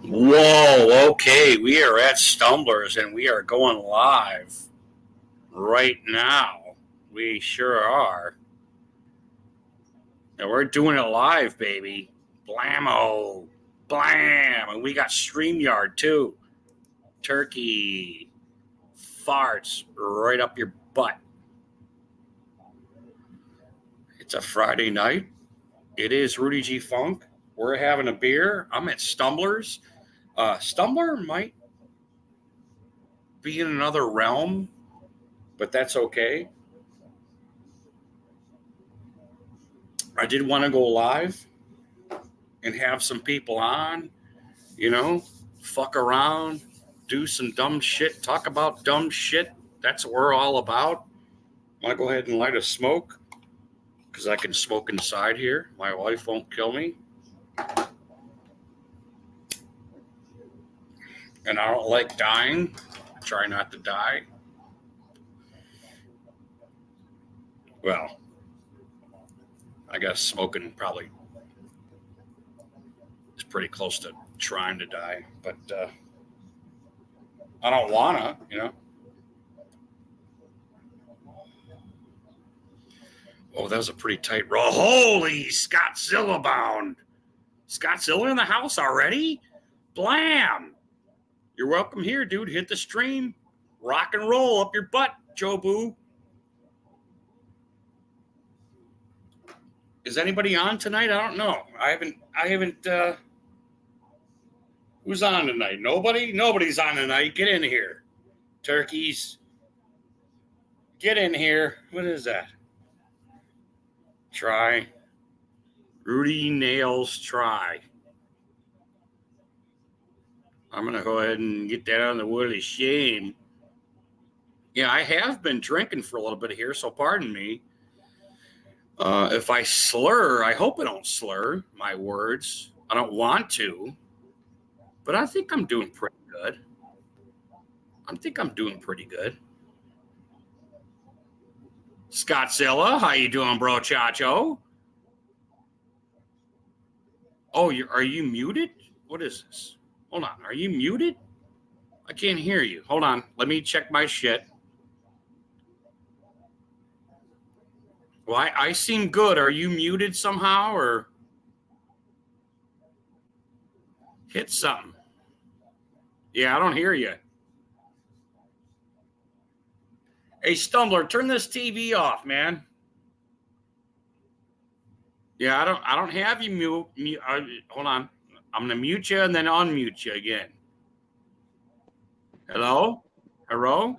Whoa, okay. We are at Stumblers and we are going live right now. We sure are. And we're doing it live, baby. Blammo. Blam. And we got StreamYard too. Turkey farts right up your butt. It's a Friday night. It is Rudy G. Funk. We're having a beer. I'm at Stumblers. Stumbler might be in another realm, but that's okay. I did want to go live and have some people on, you know, fuck around, do some dumb shit, talk about dumb shit. That's what we're all about. I want to go ahead and light a smoke because I can smoke inside here. My wife won't kill me. And I don't like dying. I try not to die. Well, I guess smoking probably is pretty close to trying to die, but I don't wanna, Oh, that was a pretty tight roll. Holy Scottzilla bound. Scottzilla in the house already? Blam! You're welcome here, dude. Hit the stream. Rock and roll up your butt, Joe Boo. Is anybody on tonight? I don't know. I haven't who's on tonight? Nobody? Nobody's on tonight. Get in here. Turkeys. Get in here. What is that? Try. Rudy Nails try. I'm going to go ahead and get that on the wood of shame. Yeah, I have been drinking for a little bit here, so pardon me. If I slur, I hope I don't slur my words. I don't want to, but I think I'm doing pretty good. Scottzilla, how you doing, bro, Chacho? Oh, are you muted? What is this? Hold on, are you muted? I can't hear you. Hold on, let me check my shit. Well, I seem good. Are you muted somehow, or hit something? Yeah, I don't hear you. Hey, Stumbler, turn this TV off, man. Yeah, I don't have you mute. Hold on. I'm going to mute you and then unmute you again. Hello? Hello.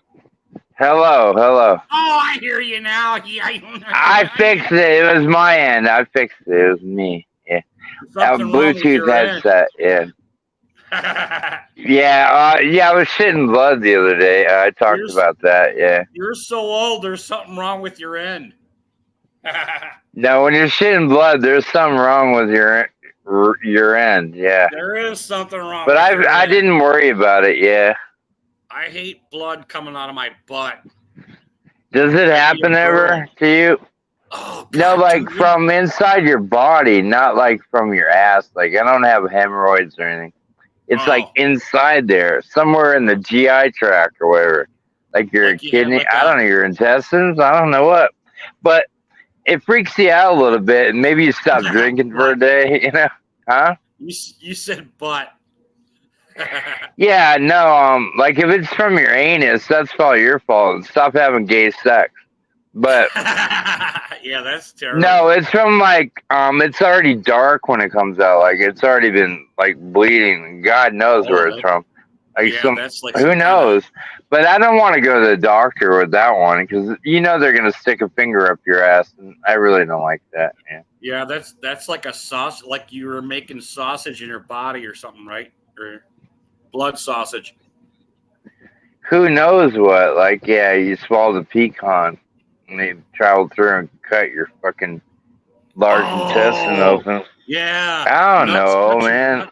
Oh, I hear you now. Yeah, I fixed it. It was my end. I fixed it. It was me. Yeah. Bluetooth headset. End. Yeah. Yeah. I was shitting blood the other day. I talked about that. Yeah. You're so old. There's something wrong with your end. No, when you're shitting blood, there's something wrong with your end. Yeah. There is something wrong. But I didn't worry about it. Yeah. I hate blood coming out of my butt. Does it happen ever to you? Oh, God, no, like from inside your body, not like from your ass. Like I don't have hemorrhoids or anything. It's like inside there, somewhere in the GI tract or whatever. Like your kidney, I don't know, your intestines, I don't know what. But it freaks you out a little bit, and maybe you stop drinking for a day, Huh? You said butt. Yeah, no, like if it's from your anus, that's probably your fault. Stop having gay sex. But yeah, that's terrible. No, it's from like it's already dark when it comes out. Like it's already been like bleeding. God knows where it's from. Like that's like who knows? But I don't want to go to the doctor with that one because they're gonna stick a finger up your ass, and I really don't like that. Yeah. Yeah, that's like a sauce, like you were making sausage in your body or something, right? Or blood sausage. Who knows what? Like, yeah, you swallowed a pecan, and they traveled through and cut your fucking large intestine open. Yeah. I don't know, man.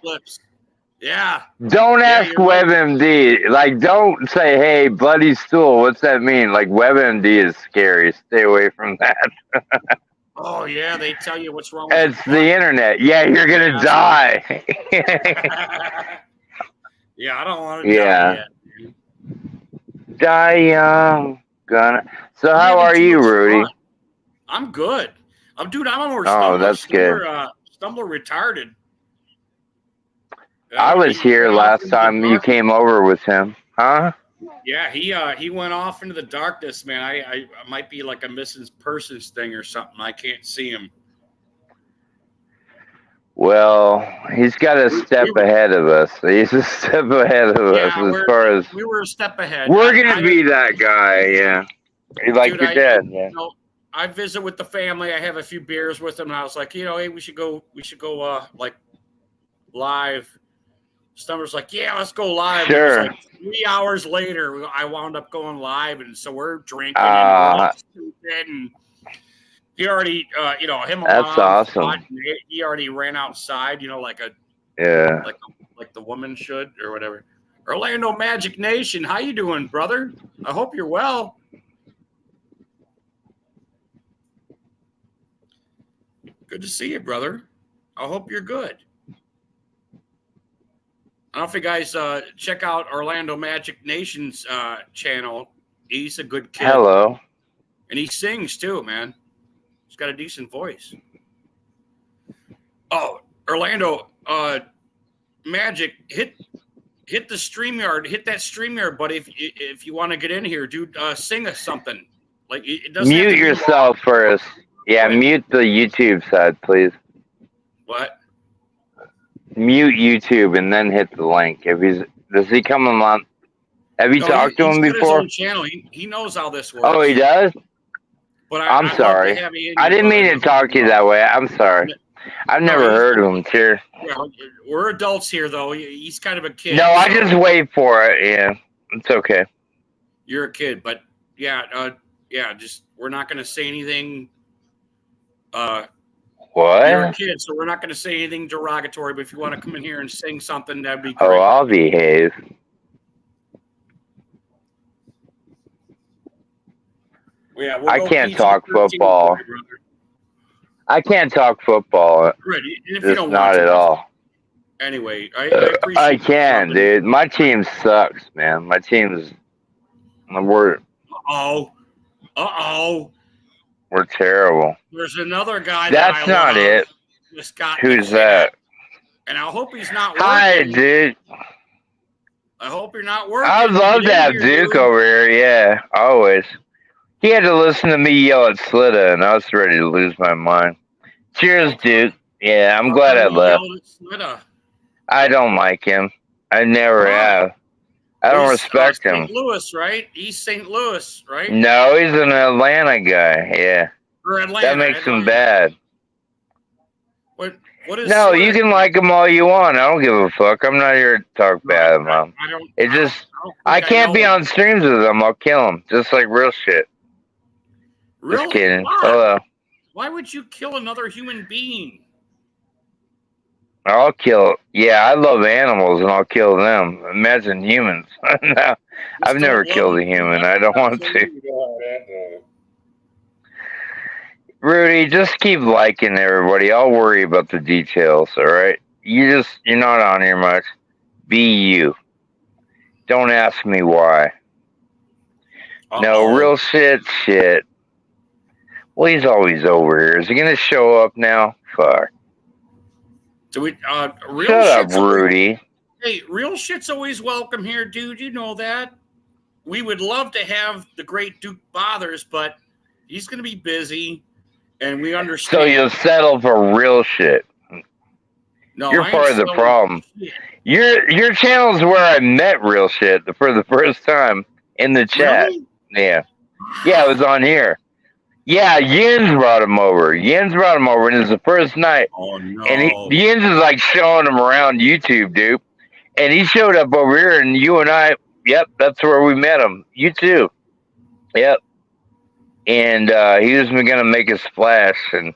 Yeah. Don't ask WebMD. Like, don't say, hey, bloody stool. What's that mean? Like, WebMD is scary. Stay away from that. Oh, yeah. They tell you what's wrong with It's the internet. Yeah, you're going to die. Yeah, I don't want to die Yeah. yet. Die young, gonna. So I'm how having are too you, much Rudy? fun. I'm good. Dude, I'm over Oh, Stumbler. that's good. Stumbler retarded. I was He here went off last into the time you darkness. came over with him, huh? Yeah, he went off into the darkness, man. I might be like a missing persons thing or something. I can't see him. Well, he's got a step We were, ahead of us. He's a step ahead of us yeah, as far as we were a step ahead. we're gonna be that guy. Yeah, like Dude, your dad. Yeah. I visit with the family. I have a few beers with them, and I was like, hey, we should go, like live. Stumbler's like, yeah, let's go live. And it was Sure. like 3 hours later, I wound up going live, and so we're drinking and we're all stupid. And he already, him and That's awesome. he already ran outside, like the woman should or whatever. Orlando Magic Nation, how you doing, brother? I hope you're well. Good to see you, brother. I hope you're good. I don't know if you guys check out Orlando Magic Nation's channel. He's a good kid. Hello. And he sings too, man. He's got a decent voice. Oh, Orlando, Magic, hit the StreamYard. Hit that StreamYard, buddy. If you want to get in here, dude, sing us something. Like it doesn't have to Mute be yourself first. Yeah, mute the YouTube side, please. What? Mute YouTube and then hit the link. Does he come on? Have you talked to him before? His own channel. He knows how this works. Oh, he does? But I'm sorry. I didn't mean to talk to you that way. I'm sorry. I've never heard of him, too. Yeah, we're adults here, though. He's kind of a kid. No, I just wait for it. Yeah, it's okay. You're a kid, but yeah, just we're not going to say anything. What? You're a kid, so we're not going to say anything derogatory. But if you want to come in here and sing something, that'd be great. Oh, I'll behave. Yeah, I can't talk football. I can't talk football. Right, if you don't not at all. Anyway, I appreciate. I can, dude. My team sucks, man. My team's. We're. We're terrible. There's another guy. That's not it. Who's that? And I hope he's not working. Hi, dude. I hope you're not working. I'd love to have Duke over here. Yeah, always. He had to listen to me yell at Slitta, and I was ready to lose my mind. Cheers, Duke. Yeah, I'm glad I left. I don't like him. I never have. I don't respect him. St. Louis, right? He's St. Louis, right? No, he's an Atlanta guy. Yeah. Or Atlanta. That makes him bad. What is? No, you can like him all you want. I don't give a fuck. I'm not here to talk bad about him. I can't be on streams with him. I'll kill him. Just like real shit. Really? Just kidding. Why? Hello. Why would you kill another human being? I'll kill. Yeah, I love animals, and I'll kill them. Imagine humans. No, I've never killed a human. I don't want to. Rudy, just keep liking everybody. I'll worry about the details. All right. You're not on here much. Be you. Don't ask me why. No, real shit. Well, he's always over here. Is he gonna show up now? Fuck. Do we? Real Shut up, Rudy. Hey, real shit's always welcome here, dude. You know that. We would love to have the great Duke Bothers, but he's gonna be busy, and we understand. So you'll settle for real shit. No, you're part of the problem. Your channel's where I met real shit for the first time in the chat. Really? Yeah, it was on here. Yeah, Yins brought him over. And it's the first night. Oh, no. And Yins is like showing him around YouTube, dude. And he showed up over here, and you and I, yep, that's where we met him. You too. Yep. And he was going to make a splash, and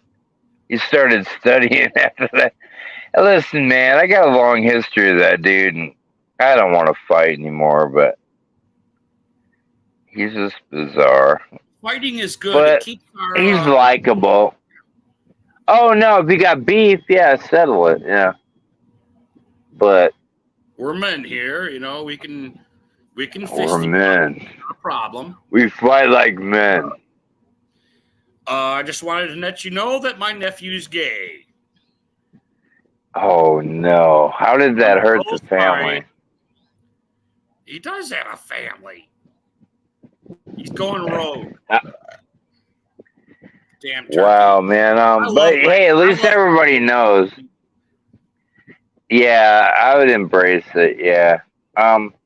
he started studying after that. And listen, man, I got a long history of that dude, and I don't want to fight anymore, but he's just bizarre. Fighting is good. But he's likable. Oh, no, if you got beef, yeah, settle it, yeah. But We're men here, you know. We can fist We're each other, men. not a problem. We fight like men. I just wanted to let you know that my nephew's gay. Oh no! How did that I'm hurt so the family? sorry. He does have a family. He's going rogue. Damn turkey. Wow, man. But hey, at least everybody knows. Yeah, I would embrace it. Yeah.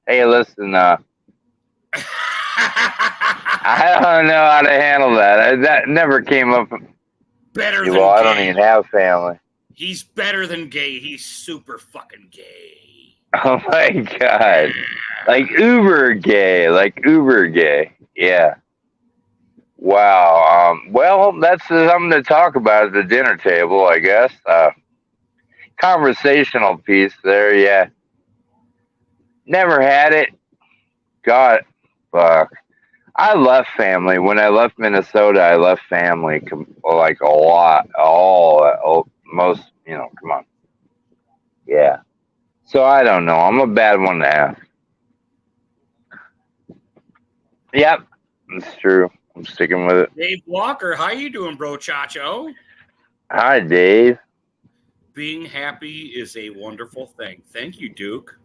Hey, listen. I don't know how to handle that. That never came up. Better than Well, I gay. don't even have family. He's better than gay. He's super fucking gay. Oh my god. Like uber gay. Like uber gay. Yeah. Wow. Well, that's something to talk about at the dinner table, I guess. Conversational piece there, yeah. Never had it. God, fuck. I left family. When I left Minnesota, I left family like a lot. Most, come on. Yeah. So I don't know. I'm a bad one to ask. Yep. It's true. I'm sticking with it. Dave Walker, how you doing, bro, Chacho? Hi, Dave. Being happy is a wonderful thing. Thank you, Duke.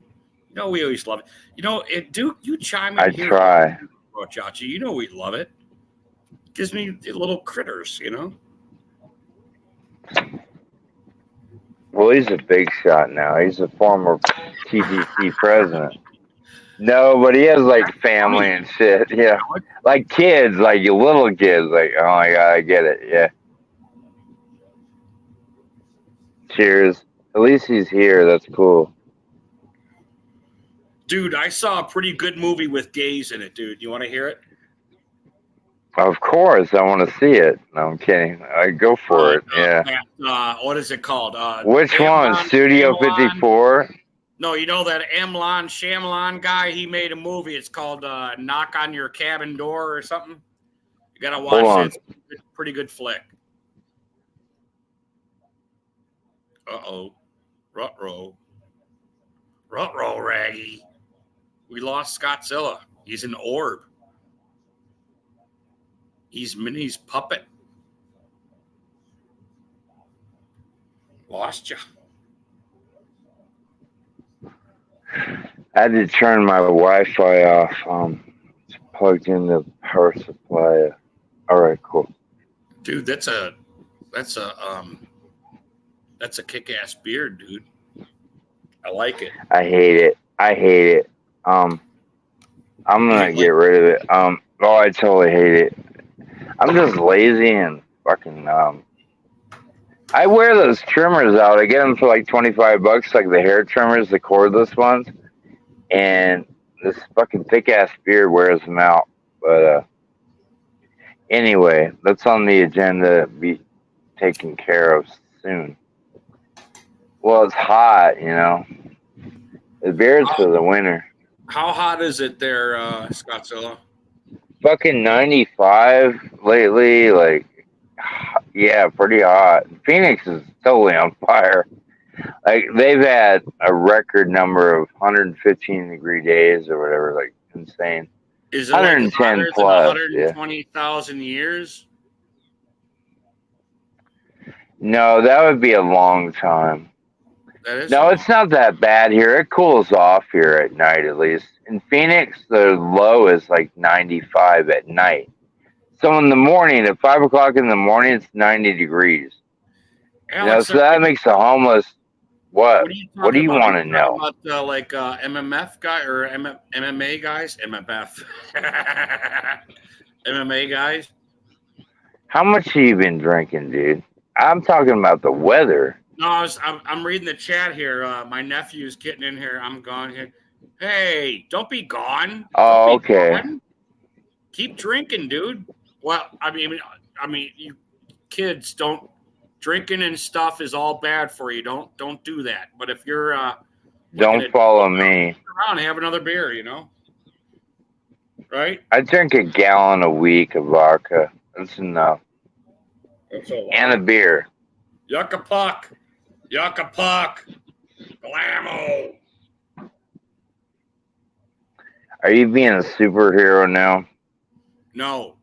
You know, we always love it. Duke, you chime in I here. try. Bro, Chacho, you know we love it. Gives me the little critters, Well, he's a big shot now. He's a former TGC president. No, but he has like family and shit. Yeah, like kids, like your little kids. Like, oh my god, I get it. Yeah. Cheers. At least he's here. That's cool. Dude, I saw a pretty good movie with gays in it, dude. You want to hear it? Of course, I want to see it. No, I'm kidding. I go for it. Yeah. What is it called? Which one? Studio 54? No, you know that Amlon Shamlon guy? He made a movie. It's called Knock on Your Cabin Door or something. You got to watch it. It's a pretty good flick. Uh-oh. Ruh-roh. Ruh-roh, Raggy. We lost Scottzilla. He's an orb. He's Minnie's puppet. Lost ya. I had to turn my Wi-Fi off. It's plugged in the power supply. All right, cool. Dude, that's a kick-ass beard, dude. I like it. I hate it. I'm gonna get rid of it. I totally hate it. I'm just lazy and fucking. I wear those trimmers out. I get them for like $25, like the hair trimmers, the cordless ones. And this fucking thick ass beard wears them out. But anyway, that's on the agenda to be taken care of soon. Well, it's hot, The beard's for the winter. How hot is it there, Scottzilla? Fucking 95 lately, like, yeah, pretty hot. Phoenix is totally on fire. Like, they've had a record number of 115-degree days or whatever, like, insane. Is it 110 like plus, 120,000 years? No, that would be a long time. No, it's not that bad here. It cools off here at night, at least. In Phoenix, the low is like 95 at night. So in the morning, at 5 o'clock in the morning, it's 90 degrees. Alex, so that makes a homeless. What do you want to know? About, like MMF guy or MMA guys? MMF. MMA guys? How much have you been drinking, dude? I'm talking about the weather. No, I'm reading the chat here. My nephew's getting in here. I'm gone here. Hey, don't be gone. Oh, okay. Gone. Keep drinking, dude. Well, I mean, you kids don't. Drinking and stuff is all bad for you. Don't do that. But if you're don't follow me around, have another beer. Right? I drink a gallon a week of vodka. That's enough. That's a lot. And a beer. Yucca puck. Blammo. Are you being a superhero now? No.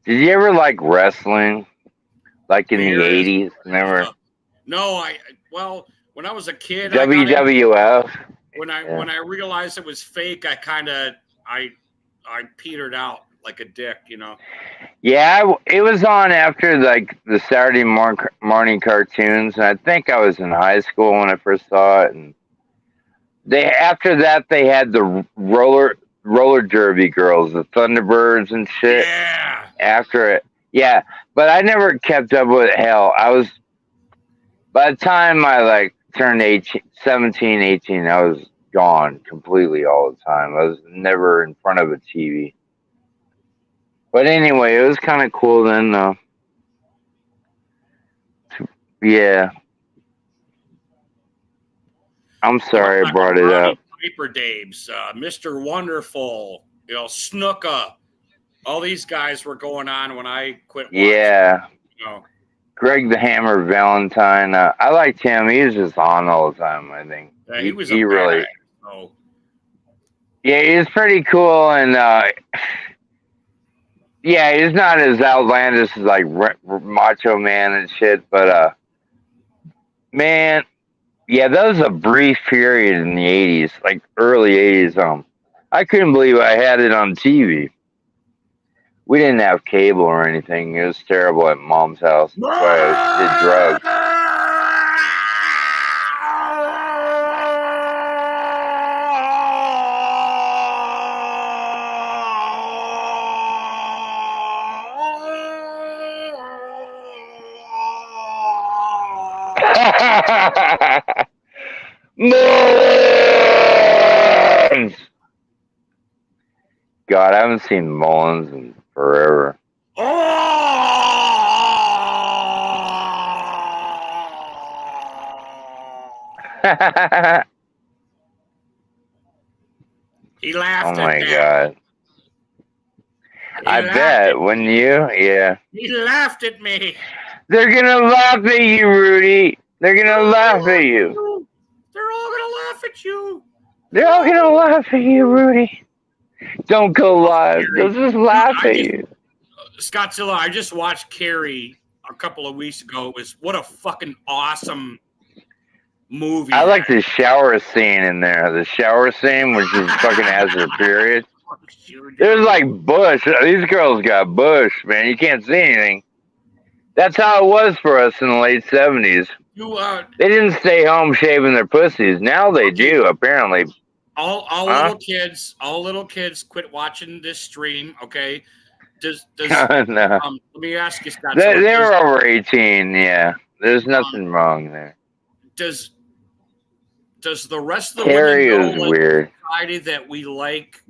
Did you ever like wrestling? Like in the Beer is 80s? Remember? no. Well, when I was a kid, WWF? when I realized it was fake, I petered out like a dick, you know. Yeah, it was on after like the Saturday morning cartoons, and I think I was in high school when I first saw it. And after that they had the roller derby girls, the Thunderbirds and shit. Yeah. After it, yeah, but I never kept up with it. Hell, I was by the time I like turned 18, 17, 18, I was gone completely all the time. I was never in front of a TV. But anyway, it was kind of cool then, though. Yeah. I'm sorry I brought it up. Piper Dabes, Mr. Wonderful, Snuka. All these guys were going on when I quit watching. Yeah. You know. Greg the Hammer Valentine. I liked him. He was just on all the time, I think. Yeah, he was he really. Badass, so. Yeah, he was pretty cool, and yeah, he's not as outlandish as like Macho Man and shit, but man, yeah, that was a brief period in the 80s, like early 80s. I couldn't believe I had it on TV. We didn't have cable or anything. It was terrible at Mom's house. That's why I did drugs. Mullins! God, I haven't seen Mullins in forever. He laughed. Oh my God. I bet, wouldn't you? Yeah. He laughed at me. They're gonna laugh at you, Rudy. They're gonna laugh at you. They're all gonna laugh at you. They're all gonna laugh at you, Rudy. Don't go live. They'll just laugh at you. Scottzilla, I just watched Carrie a couple of weeks ago. What a fucking awesome movie. I like the shower scene in there. The shower scene, which is fucking has her period. There's like bush. These girls got bush, man. You can't see anything. That's how it was for us in the late 70s. They didn't stay home shaving their pussies. Now they do, apparently. All little kids quit watching this stream, okay? Does no. Let me ask you, Scott. They're over 18, yeah. There's nothing wrong there. Does the rest of the Carrie women is weird. Decided that we like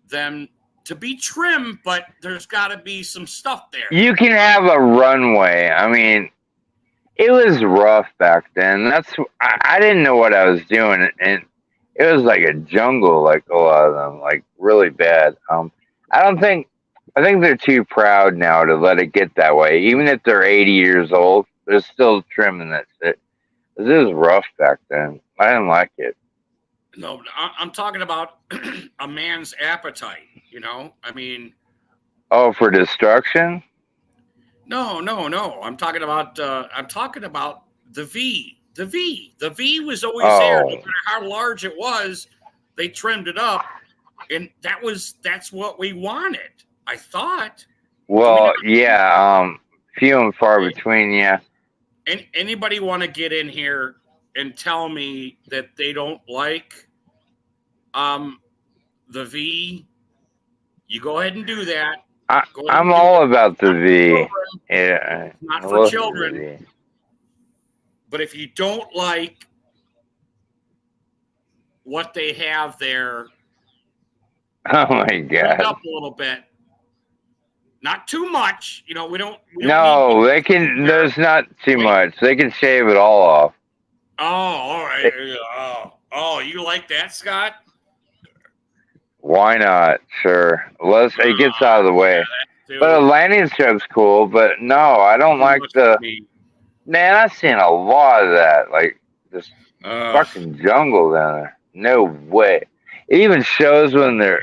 them to be trim, but there's got to be some stuff there. You can have a runway. I mean, it was rough back then. I didn't know what I was doing, and it was like a jungle, like a lot of them, like really bad. I think they're too proud now to let it get that way. Even if they're 80 years old, they're still trimming that shit. This was rough back then. I didn't like it. No, I'm talking about a man's appetite, you know? I mean... Oh, for destruction? No. I'm talking about the V. The V was always there. No matter how large it was, they trimmed it up. And that's what we wanted, I thought. Well, yeah, few and far between, yeah. And anybody want to get in here and tell me that they don't like the V? You go ahead and do that. I'm all about the V. Yeah, not for children. But if you don't like what they have there, oh my God, up a little bit. Not too much, you know. We don't no, they can. There's not too much. They can shave it all off. Oh, all right. Oh, you like that, Scott? Why not? Sure. Unless it gets out of the way. But a landing strip's cool. But no, I don't like the. Man, I've seen a lot of that. Like this fucking jungle down there. No way. It even shows when they're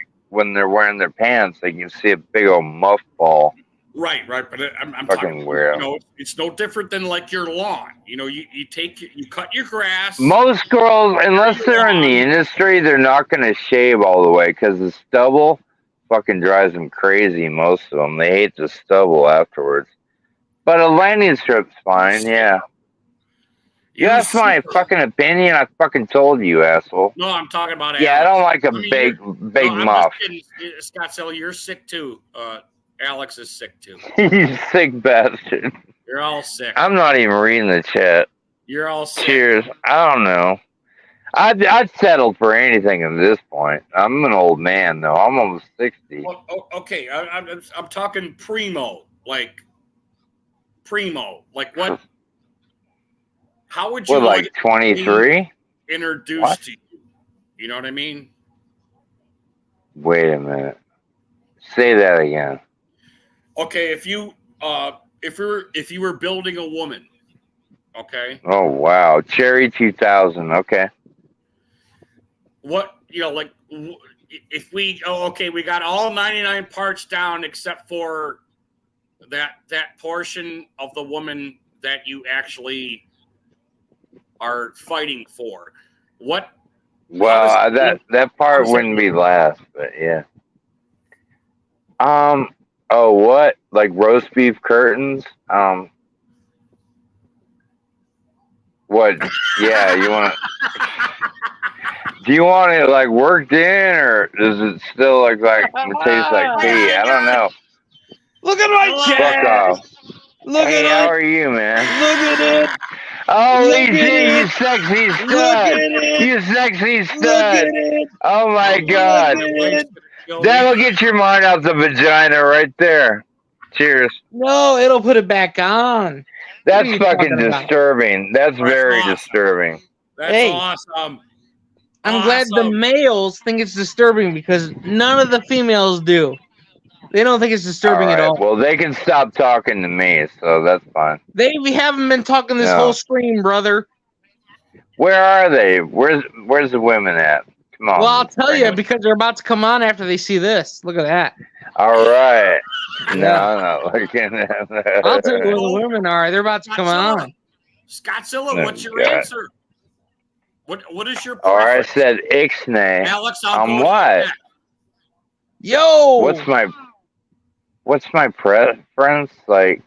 wearing their pants. Like you can see a big old muff ball. Right. But I'm Fucking talking. weirdo. You know, it's no different than like your lawn. You know, you cut your grass. Most girls, unless they're in the industry, they're not gonna shave all the way because the stubble fucking drives them crazy. Most of them, they hate the stubble afterwards. But a landing strip's fine. Yeah. You asked my fucking opinion. I fucking told you, asshole. No, I'm talking about. Yeah, Alex. I don't like a big I'm muff. just kidding. Scott Sell, you're sick too. Alex is sick too. You sick bastard. You're all sick. I'm not even reading the chat. You're all sick. Cheers. I don't know. I'd settle for anything at this point. I'm an old man though. I'm almost 60. Well, okay, I'm talking primo, like what? How would you What, like 23? Introduced to you? You know what I mean? Wait a minute. Say that again. Okay, if you were building a woman, okay. Oh wow, Cherry 2000. Okay. What, you know, like if we we got all 99 parts down except for that portion of the woman that you actually are fighting for. What? Well, that part wouldn't be last, but yeah. Oh, what? Like roast beef curtains? What? Yeah, you want to? Do you want it like worked in, or does it still look like it tastes like pee? I don't know. Look at my chat. Fuck off. Look Hey, at how it. are you, man? Look at it. Holy Look at shit, it. you sexy Look stud! at it. You sexy Look stud! at it. Oh my god. Look at it. That'll get your mind out the vagina right there. Cheers. No, it'll put it back on. That's are you fucking talking about? disturbing. That's very awesome. disturbing. That's Hey. awesome. I'm glad the Awesome. males think it's disturbing because none of the females do. They don't think it's disturbing at all. Well, they can stop talking to me, so that's fine. We haven't been talking this No. whole stream, brother. Where are they? Where's the women at? Come on. Well, I'll tell you Right. because they're about to come on after they see this. Look at that. All right. No, I'm not looking at that. I'll tell you where the women are. They're about to come on. Scottzilla, Oh, what's your God. answer? What is your Or I preference? said ixnay. Alex, I'll go to what? you next. Yo! What's my preference? Like,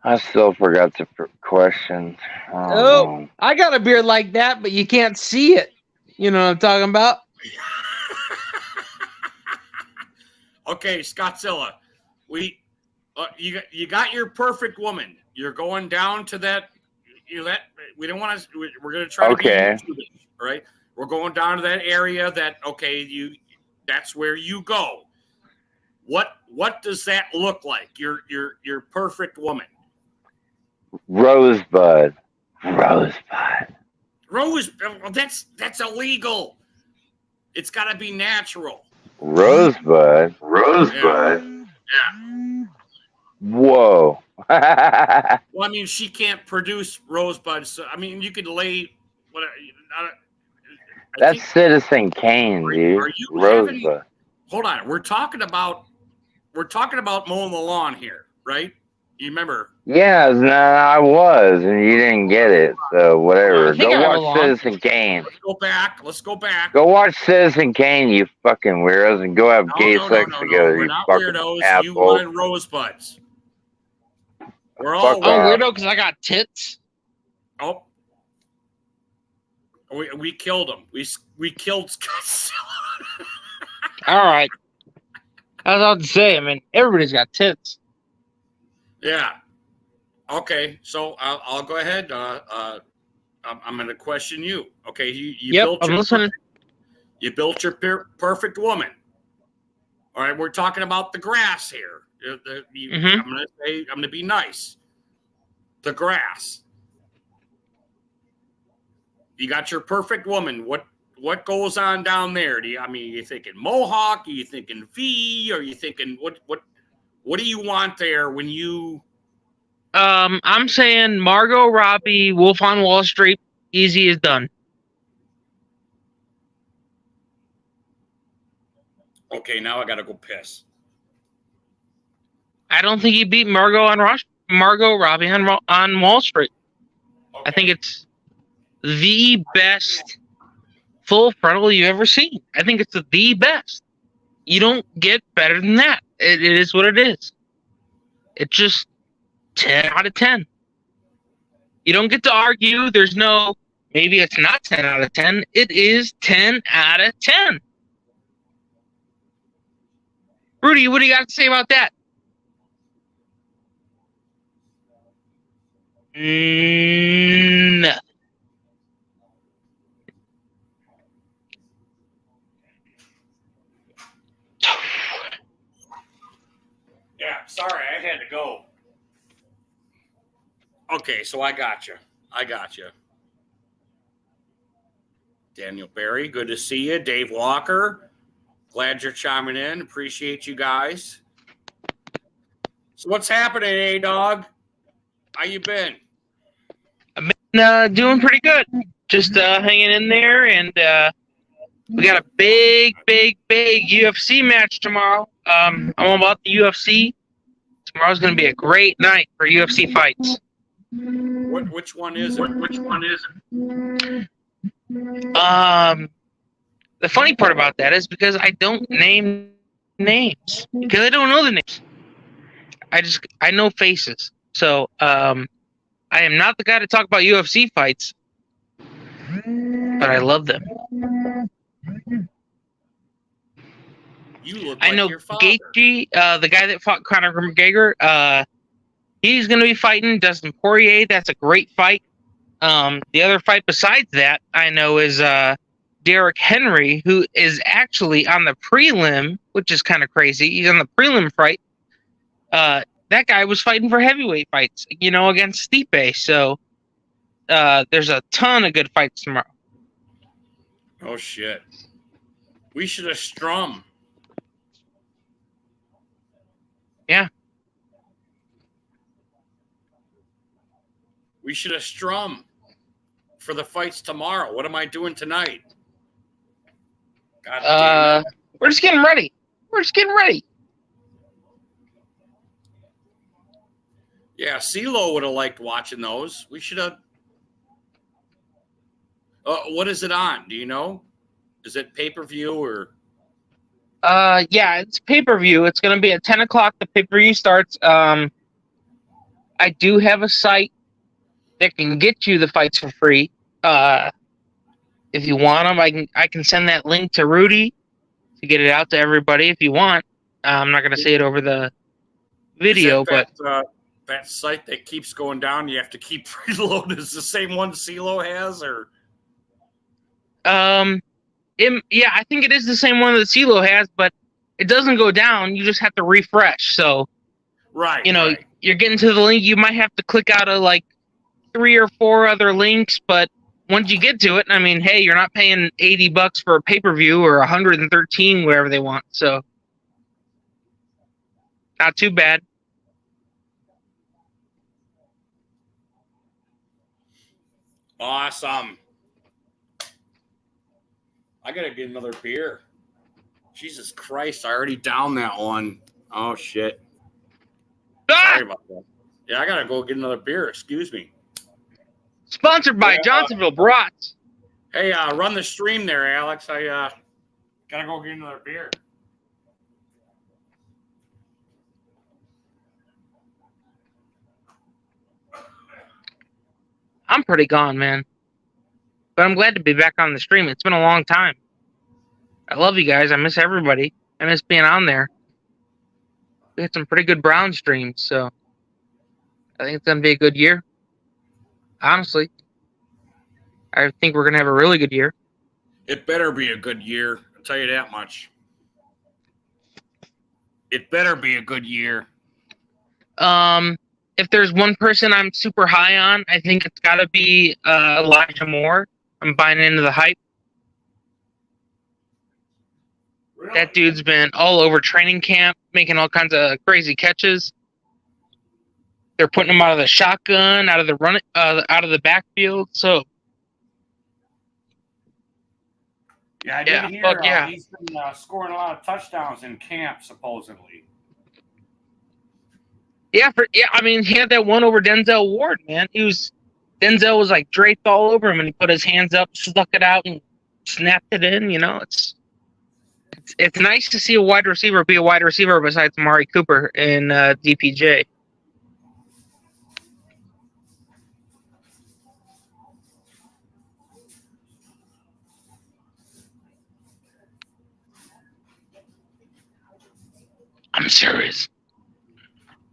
I still forgot the question. Oh, I got a beard like that, but you can't see it. You know what I'm talking about? Okay, Scottzilla, you got your perfect woman. You're going down to that. We don't want to. We're going to try Okay. to be right. We're going down to that area that that's where you go. What does that look like? Your perfect woman. Rosebud. Rose. That's illegal. It's got to be natural. Rosebud. Yeah. Whoa. Well, I mean, she can't produce rosebuds. So, I mean, you could lay. That's Citizen Kane, dude. Are you Rosebud. Hold on. We're talking about mowing the lawn here, right? You remember? Yeah, no, I was, and you didn't get it, so whatever. I think Go I watch belong. Citizen Kane. Let's go back. Go watch Citizen Kane, you fucking weirdos, and go have gay sex together, We're you not fucking weirdos. You asshole. wanted rosebuds. We're all Fuck Oh, off. weirdo, because I got tits. Oh. We killed him. We killed Scott. All right. I was about to say, I mean, everybody's got tits. Yeah. Okay. So I'll go ahead. I'm going to question you. Okay. You Yep, built I'm your listening. You built your perfect woman. All right. We're talking about the grass here. Mhm. I'm going to be nice. The grass. You got your perfect woman. What goes on down there? Are you thinking Mohawk? Are you thinking V? Are you thinking what do you want there when you? I'm saying Margot Robbie, Wolf on Wall Street Easy as done. Okay, now I gotta go piss. I don't think he beat Margot Robbie on Wall Street. Okay. I think it's the best full frontal you've ever seen. I think it's the best. You don't get better than that. It is what it is. It's just 10 out of 10. You don't get to argue. There's no, maybe it's not 10 out of 10. It is 10 out of 10. Rudy, what do you got to say about that? Nothing. Yeah, sorry, I had to go. Okay, so I got you. Daniel Barry, good to see you. Dave Walker, glad you're chiming in. Appreciate you guys. So what's happening, A-Dog? How you been? I've been doing pretty good. Just hanging in there, and we got a big UFC match tomorrow. I'm all about the UFC. Tomorrow's going to be a great night for UFC fights. Which one is it? The funny part about that is because I don't name names because I don't know the names. I know faces. So I am not the guy to talk about UFC fights, but I love them. You look I like know your father. Gaethje, the guy that fought Conor McGregor. He's going to be fighting Dustin Poirier. That's a great fight. The other fight besides that I know is Derrick Henry, who is actually on the prelim, which is kind of crazy. He's on the prelim fight. That guy was fighting for heavyweight fights, against Stipe. So there's a ton of good fights tomorrow. Oh, shit. We should have strummed. Yeah. We should have strummed for the fights tomorrow. What am I doing tonight? God damn it. We're just getting ready. Yeah, CeeLo would have liked watching those. We should have. What is it on? Do you know? Is it pay-per-view or? Yeah, it's pay-per-view. It's going to be at 10 o'clock. The pay-per-view starts. I do have a site that can get you the fights for free. If you want them, I can send that link to Rudy to get it out to everybody if you want. I'm not going to say it over the video, but that site that keeps going down, you have to keep reloading. Is the same one CeeLo has, or? Yeah, I think it is the same one that CeeLo has, but it doesn't go down. You just have to refresh. So, right, right. You're getting to the link. You might have to click out of like 3 or 4 other links, but once you get to it, I mean, hey, you're not paying $80 for a pay-per-view or 113, wherever they want. So, not too bad. Awesome. I gotta get another beer. Jesus Christ, I already downed that one. Oh shit. Sorry about that. Yeah, I gotta go get another beer. Excuse me. Sponsored by Johnsonville Brats. Hey, run the stream there, Alex. I gotta go get another beer. I'm pretty gone, man. But I'm glad to be back on the stream. It's been a long time. I love you guys. I miss everybody. I miss being on there. We had some pretty good Brown streams, so I think it's going to be a good year. Honestly. I think we're going to have a really good year. It better be a good year. I'll tell you that much. It better be a good year. If there's one person I'm super high on, I think it's got to be Elijah Moore. I'm buying into the hype. Really? That dude's been all over training camp, making all kinds of crazy catches. They're putting him out of the shotgun, out of the backfield. So Yeah, I Yeah, did hear fuck yeah. he's been scoring a lot of touchdowns in camp, supposedly. Yeah, I mean, he had that one over Denzel Ward, man. Denzel was like draped all over him, and he put his hands up, stuck it out, and snapped it in. You know, it's nice to see a wide receiver be a wide receiver besides Amari Cooper in DPJ. I'm serious.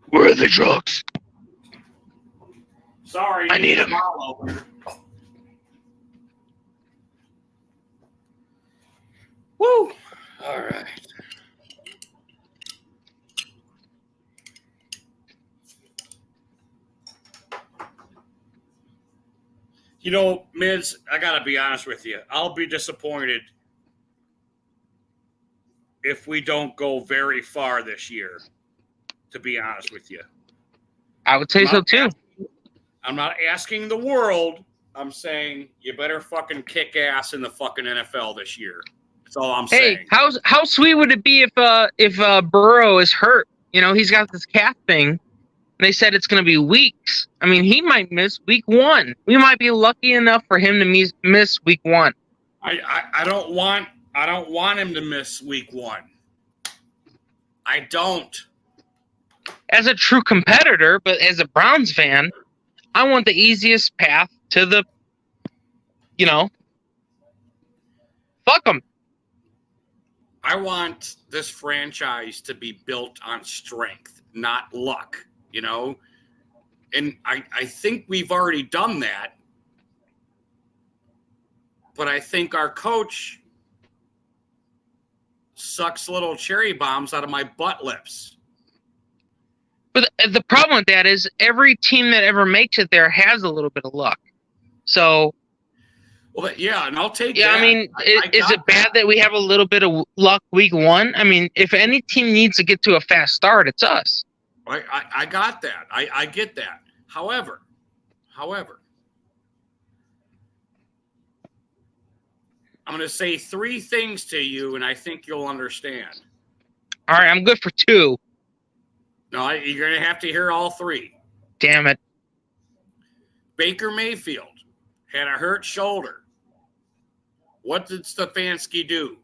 Where are the drugs? Sorry, I need him. Woo! All right. You know, Miz, I gotta be honest with you. I'll be disappointed if we don't go very far this year. To be honest with you, I would say so too. I'm not asking the world. I'm saying you better fucking kick ass in the fucking NFL this year. That's all I'm saying. Hey, how sweet would it be if Burrow is hurt? You know, he's got this calf thing. They said it's going to be weeks. I mean, he might miss week 1. We might be lucky enough for him to miss week 1. I don't want him to miss week 1. I don't. As a true competitor, but as a Browns fan, I want the easiest path to the, you know, fuck them. I want this franchise to be built on strength, not luck, you know? And I think we've already done that. But I think our coach sucks little cherry bombs out of my butt lips. But the problem with that is every team that ever makes it there has a little bit of luck. So, well, yeah, and I'll take yeah, that. I mean, is it bad that we have a little bit of luck week 1? I mean, if any team needs to get to a fast start, it's us. I got that. I get that. However, I'm going to say 3 things to you, and I think you'll understand. All right, I'm good for 2. No, you're going to have to hear all 3. Damn it. Baker Mayfield had a hurt shoulder. What did Stefanski do?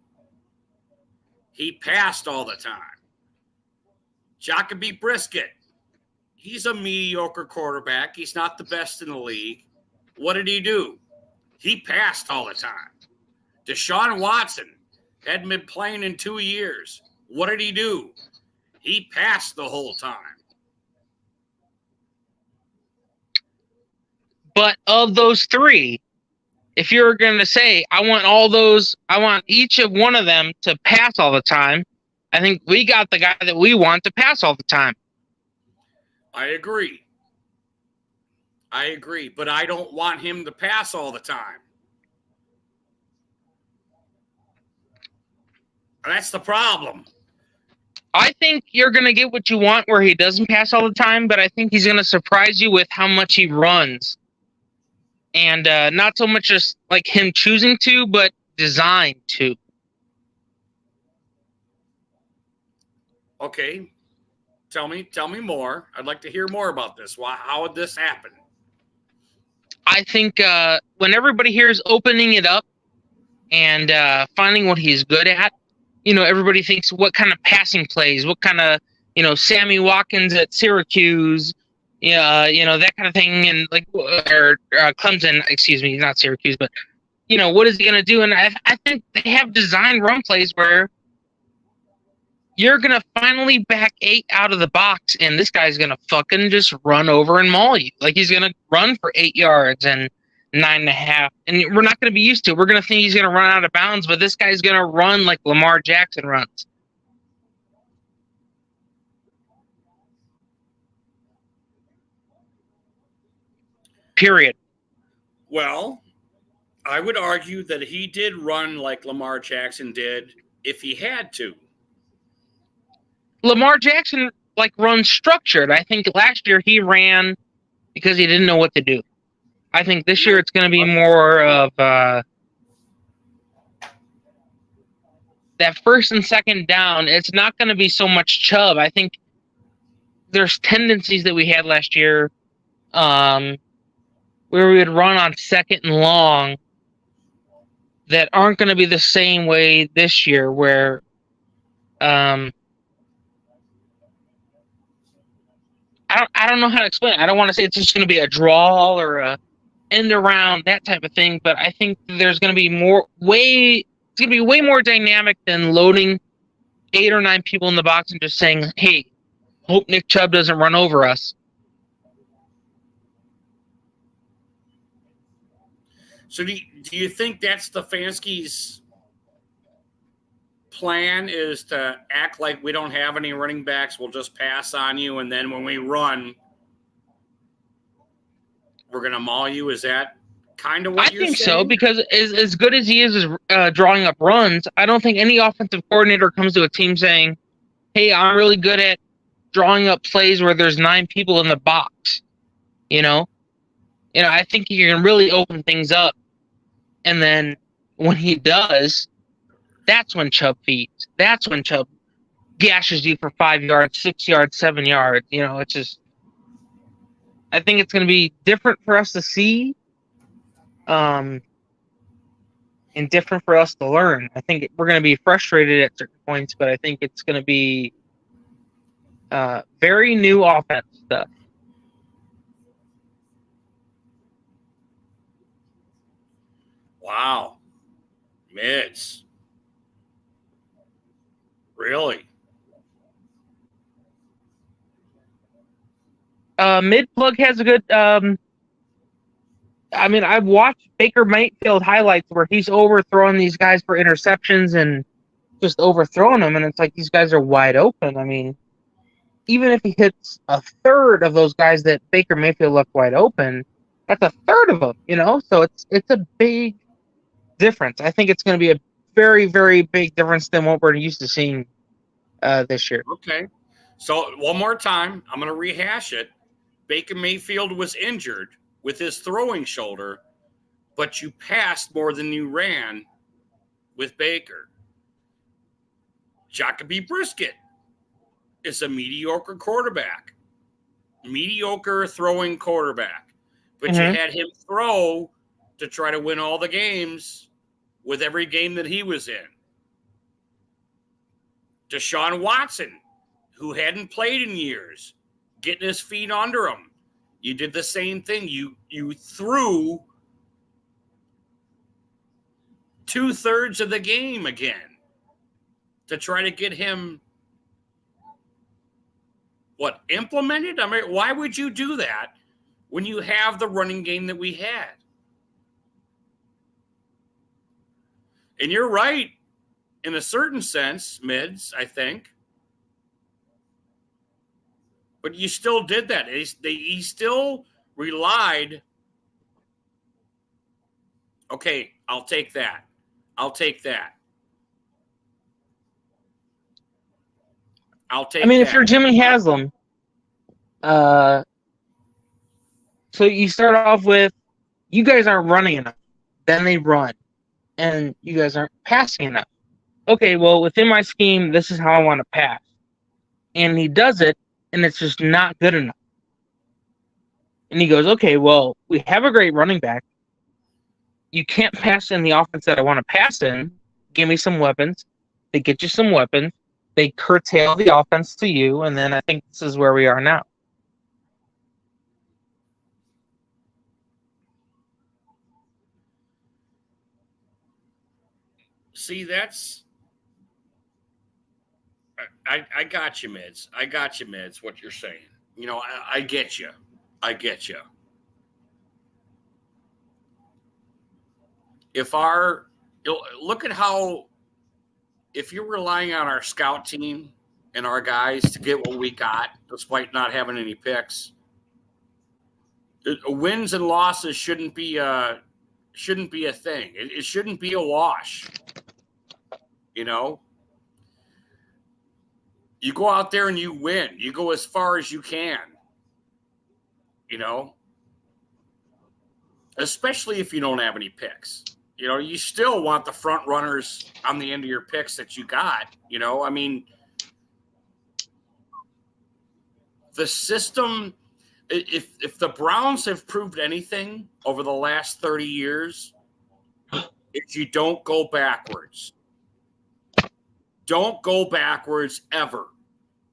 He passed all the time. Jacoby Brissett, he's a mediocre quarterback. He's not the best in the league. What did he do? He passed all the time. Deshaun Watson hadn't been playing in 2 years. What did he do? He passed the whole time. But of those 3, if you're going to say, I want each of one of them to pass all the time, I think we got the guy that we want to pass all the time. I agree. But I don't want him to pass all the time. That's the problem. I think you're going to get what you want where he doesn't pass all the time, but I think he's going to surprise you with how much he runs. And not so much just like him choosing to, but designed to. Okay. Tell me more. I'd like to hear more about this. How would this happen? I think when everybody here is opening it up and finding what he's good at, you know, everybody thinks what kind of passing plays, what kind of, you know, Sammy Watkins at Syracuse, you know, that kind of thing, and like, or Clemson, excuse me, not Syracuse, but, you know, what is he going to do? And I think they have designed run plays where you're going to finally back 8 out of the box, and this guy's going to fucking just run over and maul you. Like, he's going to run for 8 yards and 9.5, and we're not going to be used to it. We're going to think he's going to run out of bounds, but this guy's going to run like Lamar Jackson runs. Period. Well, I would argue that he did run like Lamar Jackson did if he had to. Lamar Jackson like runs structured. I think last year he ran because he didn't know what to do. I think this year it's going to be more of that first and second down, it's not going to be so much Chubb. I think there's tendencies that we had last year where we would run on second and long that aren't going to be the same way this year, where I don't know how to explain it. I don't want to say it's just going to be a draw or a end around, that type of thing, but I think there's going to be it's going to be way more dynamic than loading 8 or 9 people in the box and just saying, hey, hope Nick Chubb doesn't run over us. So do you think that's Stefanski's plan, is to act like we don't have any running backs, we'll just pass on you, and then when we run, we're going to maul you? Is that kind of what you're saying? I think so, because as good as he is drawing up runs, I don't think any offensive coordinator comes to a team saying, hey, I'm really good at drawing up plays where there's 9 people in the box. I think he can really open things up. And then when he does, that's when Chubb feeds. That's when Chubb gashes you for 5 yards, 6 yards, 7 yards. It's just, I think it's going to be different for us to see, and different for us to learn. I think we're going to be frustrated at certain points, but I think it's going to be very new offense stuff. Wow. Mids. Really? Mid plug has a good. I've watched Baker Mayfield highlights where he's overthrowing these guys for interceptions and just overthrowing them, and it's like these guys are wide open. Even if he hits a third of those guys that Baker Mayfield left wide open, that's a third of them. So it's a big difference. I think it's going to be a very, very big difference than what we're used to seeing this year. Okay. So one more time, I'm going to rehash it. Baker Mayfield was injured with his throwing shoulder, but you passed more than you ran with Baker. Jacoby Brisket is a mediocre quarterback, mediocre throwing quarterback, but you had him throw to try to win all the games with every game that he was in. Deshaun Watson, who hadn't played in years, getting his feet under him. You did the same thing. You threw 2/3 of the game again to try to get him implemented? Why would you do that when you have the running game that we had? And you're right, in a certain sense, Mids, I think. But you still did that. He still relied. Okay, I'll take that. I'll take that. If you're Jimmy Haslam, so you start off with, you guys aren't running enough. Then they run. And you guys aren't passing enough. Okay, well, within my scheme, this is how I want to pass. And he does it, and it's just not good enough. And he goes, okay, well, we have a great running back. You can't pass in the offense that I want to pass in. Give me some weapons. They get you some weapons. They curtail the offense to you, and then I think this is where we are now. See, that's... I got you, Mids. I got you, Mids, what you're saying. I get you. I get you. Look at how, if you're relying on our scout team and our guys to get what we got, despite not having any picks, wins and losses shouldn't be a thing. It shouldn't be a wash. You go out there and you win. You go as far as you can. Especially if you don't have any picks. You still want the front runners on the end of your picks that you got. I mean, the system. If the Browns have proved anything over the last 30 years, if you don't go backwards. Don't go backwards ever.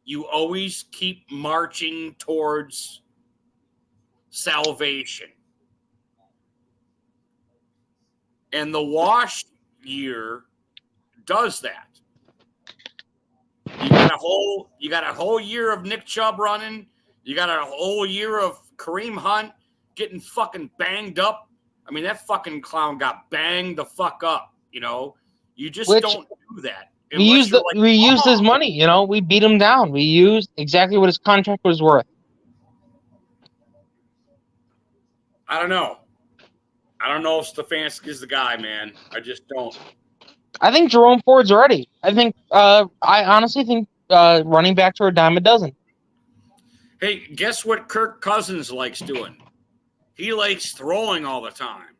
You always keep marching towards salvation. And the wash year does that. You got a whole year of Nick Chubb running. You got a whole year of Kareem Hunt getting fucking banged up. I mean, that fucking clown got banged the fuck up, You just don't do that. We used his money, We beat him down. We used exactly what his contract was worth. I don't know. I don't know if Stefanski's the guy, man. I just don't. I think Jerome Ford's ready. I honestly think running back to a dime a dozen. Hey, guess what Kirk Cousins likes doing? He likes throwing all the time.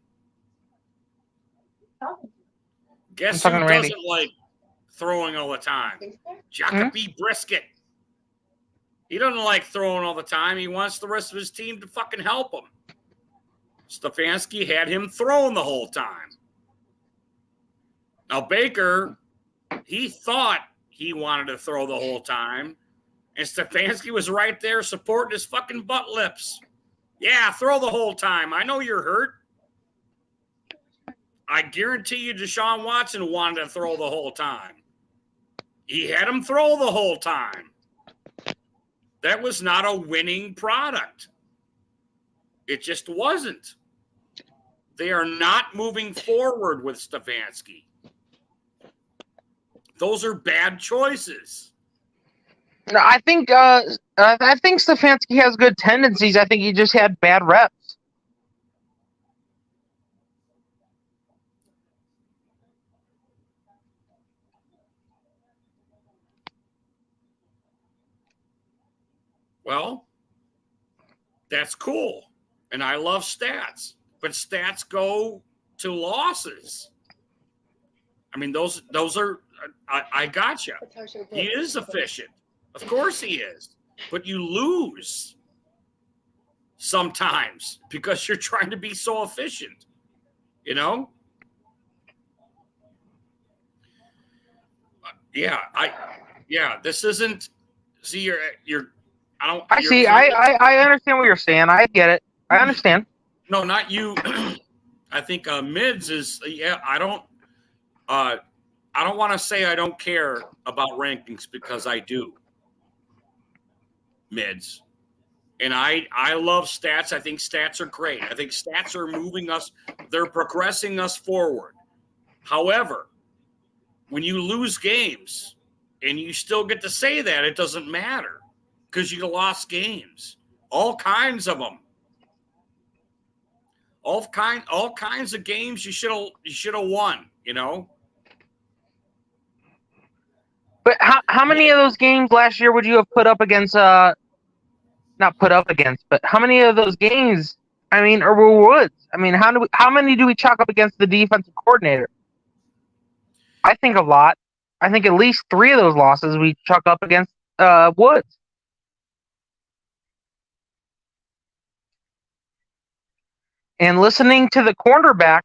Guess who doesn't like throwing all the time? Jacoby Brisket. He doesn't like throwing all the time. He wants the rest of his team to fucking help him. Stefanski had him throwing the whole time. Now, Baker, he thought he wanted to throw the whole time, and Stefanski was right there supporting his fucking butt lips. Yeah, throw the whole time. I know you're hurt. I guarantee you Deshaun Watson wanted to throw the whole time. He had him throw the whole time. That was not a winning product. It just wasn't. They are not moving forward with Stefanski. Those are bad choices. No, I think Stefanski has good tendencies. I think he just had bad reps. Well, that's cool. And I love stats. But stats go to losses. I mean, those are I got you. He is efficient. Of course he is. But you lose sometimes because you're trying to be so efficient. This isn't I understand what you're saying. I get it. I understand. No, not you. I think Mids is I don't want to say I don't care about rankings because I do. Mids. And I love stats. I think stats are great. I think stats are moving us. They're progressing us forward. However, when you lose games and you still get to say that, it doesn't matter because you lost games. All kinds of them. All kinds of games you should have won, But how many of those games last year would you have put up against? Not put up against, but how many of those games? I mean, were Woods? I mean, how many do we chalk up against the defensive coordinator? I think a lot. I think at least 3 of those losses we chalk up against Woods. And listening to the cornerbacks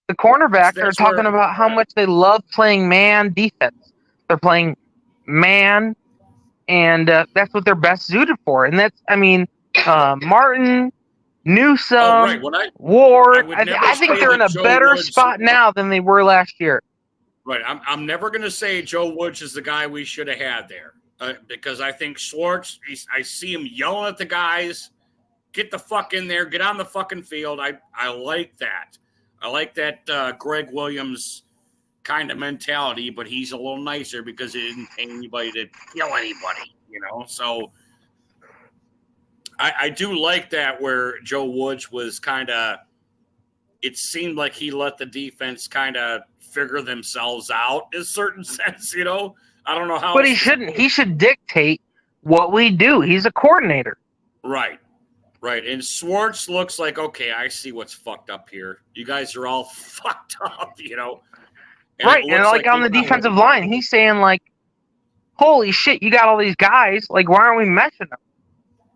are talking about how much they love playing man defense. They're playing man, and that's what they're best suited for. And that's, Martin, Newsome, Ward. I think they're in a better spot now than they were last year. Right. I'm never going to say Joe Woods is the guy we should have had there because I think Schwartz, I see him yelling at the guys. Get the fuck in there. Get on the fucking field. I like that. I like that Greg Williams kind of mentality, but he's a little nicer because he didn't pay anybody to kill anybody, So I do like that where Joe Woods was kind of – it seemed like he let the defense kind of figure themselves out in a certain sense, I don't know how – But he shouldn't. He should dictate what we do. He's a coordinator. Right. Right. And Schwartz looks like, okay, I see what's fucked up here. You guys are all fucked up, you know? And right, and like on the defensive line, he's saying like, holy shit, you got all these guys. Like, why aren't we meshing them?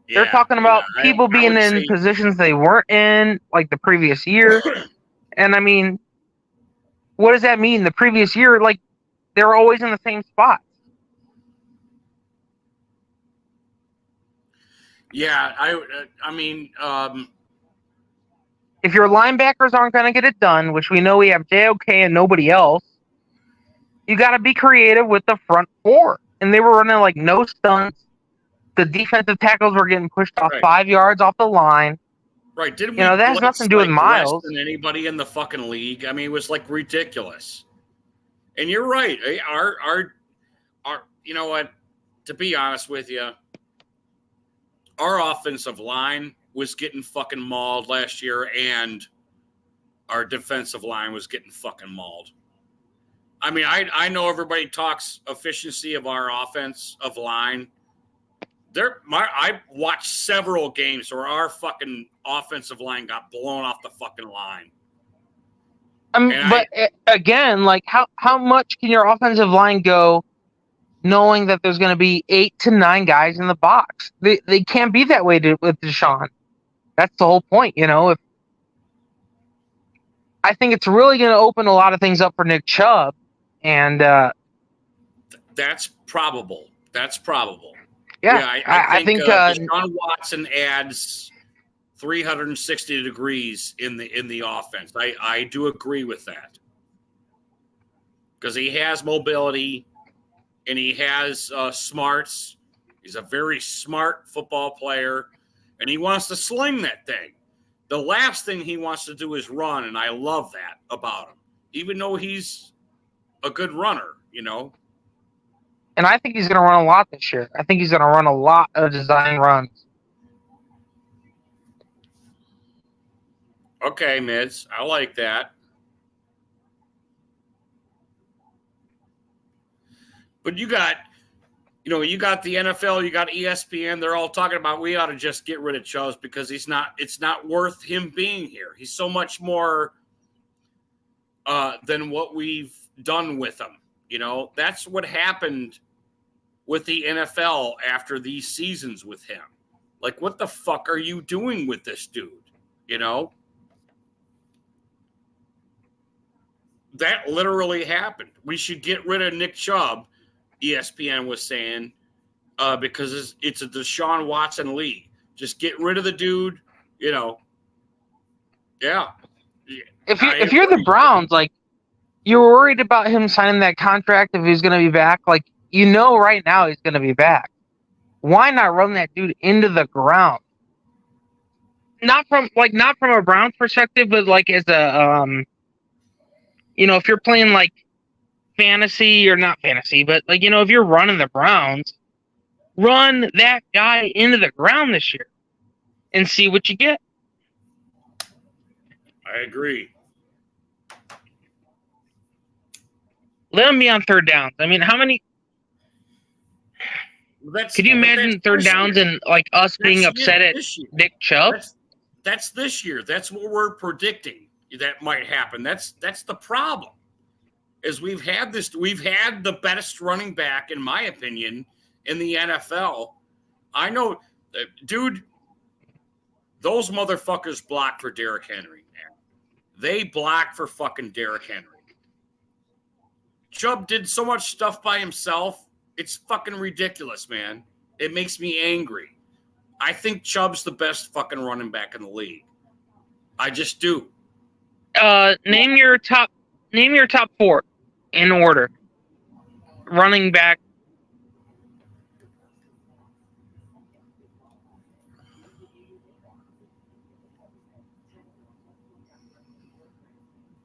They're talking about people being in positions they weren't in, like the previous year. And I mean, what does that mean? The previous year, like, they were always in the same spot. Yeah, I mean, if your linebackers aren't going to get it done, which we know we have JOK and nobody else, you got to be creative with the front four. And they were running like no stunts. The defensive tackles were getting pushed off 5 yards off the line. Right. Didn't we? That has nothing to do with Miles. Less than anybody in the fucking league. I mean, it was like ridiculous. And you're right. Our you know what? To be honest with you, our offensive line was getting fucking mauled last year, and our defensive line was getting fucking mauled. I mean, I know everybody talks efficiency of our offensive line. I watched several games where our fucking offensive line got blown off the fucking line. Again, like how much can your offensive line go, knowing that there's going to be 8 to 9 guys in the box? They can't be that way with Deshaun. That's the whole point, If I think it's really going to open a lot of things up for Nick Chubb, and that's probable. Yeah, I think Deshaun Watson adds 360 degrees in the offense. I do agree with that, because he has mobility and he has smarts. He's a very smart football player, and he wants to sling that thing. The last thing he wants to do is run, and I love that about him, even though he's a good runner, And I think he's going to run a lot this year. I think he's going to run a lot of design runs. Okay, Mids. I like that. But you got the NFL, you got ESPN. They're all talking about we ought to just get rid of Chubbs because it's not worth him being here. He's so much more than what we've done with him. That's what happened with the NFL after these seasons with him. Like, what the fuck are you doing with this dude? That literally happened. We should get rid of Nick Chubb, ESPN was saying, because it's a Deshaun Watson league. Just get rid of the dude, Yeah. If you're the Browns, like, you're worried about him signing that contract if he's going to be back. Like, right now he's going to be back. Why not run that dude into the ground? Not from a Browns perspective, but like as a if you're playing like fantasy, or not fantasy, but like if you're running the Browns, run that guy into the ground this year and see what you get. I agree. Let him be on third downs. I mean, how many? Could you imagine third downs and like us being upset at Nick Chubb? That's this year. That's what we're predicting that might happen. That's the problem. Is we've had the best running back, in my opinion, in the NFL. I know, dude. Those motherfuckers block for Derrick Henry, man. They block for fucking Derrick Henry. Chubb did so much stuff by himself. It's fucking ridiculous, man. It makes me angry. I think Chubb's the best fucking running back in the league. I just do. Name your top 4 in order. Running back.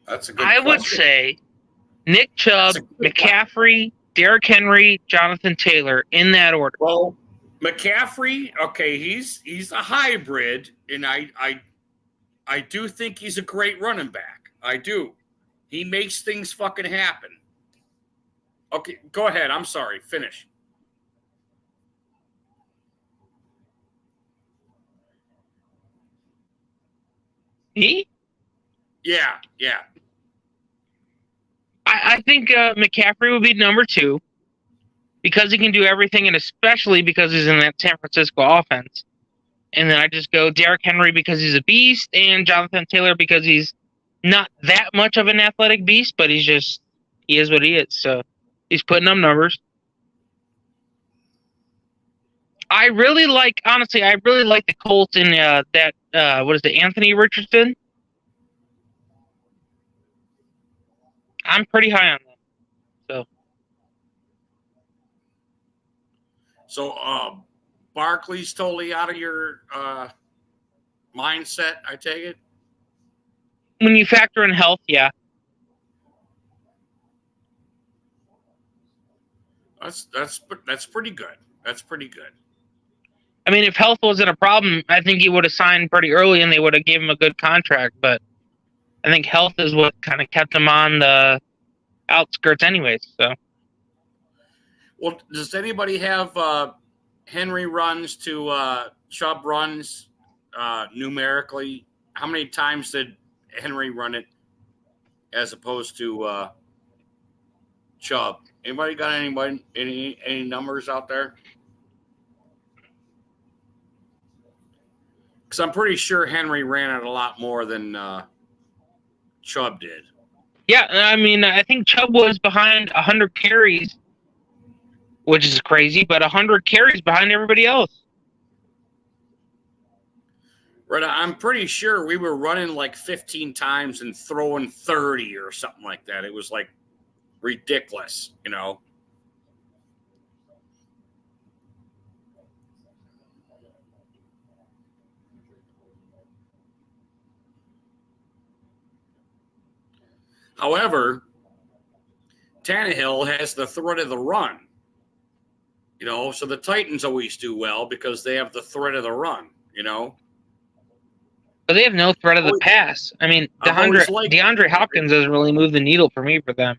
That's a good question. I would say Nick Chubb, McCaffrey, Derrick Henry, Jonathan Taylor, in that order. Well, McCaffrey, okay, he's a hybrid, and I do think he's a great running back. I do. He makes things fucking happen. Okay, go ahead. I'm sorry. Finish. He? Yeah. I think McCaffrey would be number 2 because he can do everything, and especially because he's in that San Francisco offense. And then I just go Derrick Henry because he's a beast, and Jonathan Taylor because he's not that much of an athletic beast, but he is what he is. So he's putting up numbers. I really like the Colts in that what is it, Anthony Richardson. I'm pretty high on that. So Barkley's totally out of your mindset, I take it? When you factor in health, yeah. That's pretty good. That's pretty good. I mean, if health wasn't a problem, I think he would have signed pretty early and they would have given him a good contract. But I think health is what kind of kept him on the outskirts anyways. So, well, does anybody have Henry runs to Chubb runs numerically? How many times did Henry run it as opposed to Chubb? Anybody got any numbers out there? Because I'm pretty sure Henry ran it a lot more than Chubb did. Yeah, I mean, I think Chubb was behind 100 carries, which is crazy, but 100 carries behind everybody else. Right, I'm pretty sure we were running like 15 times and throwing 30 or something like that. It was like ridiculous, you know. However, Tannehill has the threat of the run, you know, so the Titans always do well because they have the threat of the run, you know. But they have no threat of the pass. I mean, DeAndre Hopkins doesn't really move the needle for me for them.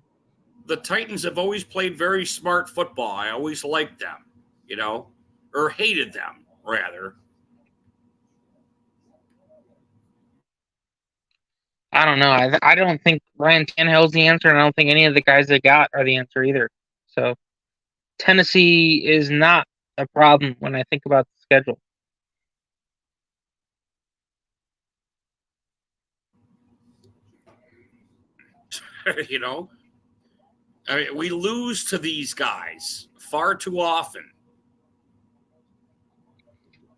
The Titans have always played very smart football. I always liked them, you know, or hated them, rather. I don't know. I don't think Ryan Tannehill's the answer, and I don't think any of the guys they got are the answer either. So Tennessee is not a problem when I think about the schedule. You know, I mean, we lose to these guys far too often.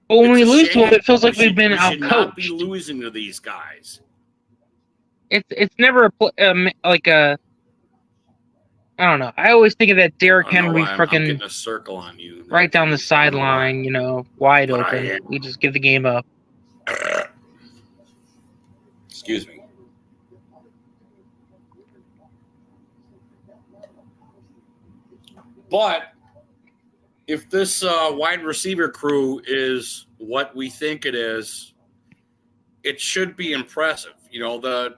But when we lose to them, it feels like we've been outcoached. We should not be losing to these guys. It's never like a. I don't know. I always think of that Derrick Henry freaking getting a circle on you. Right down the sideline, you know, wide open. We just give the game up. Excuse me. But if this wide receiver crew is what we think it is, it should be impressive. You know,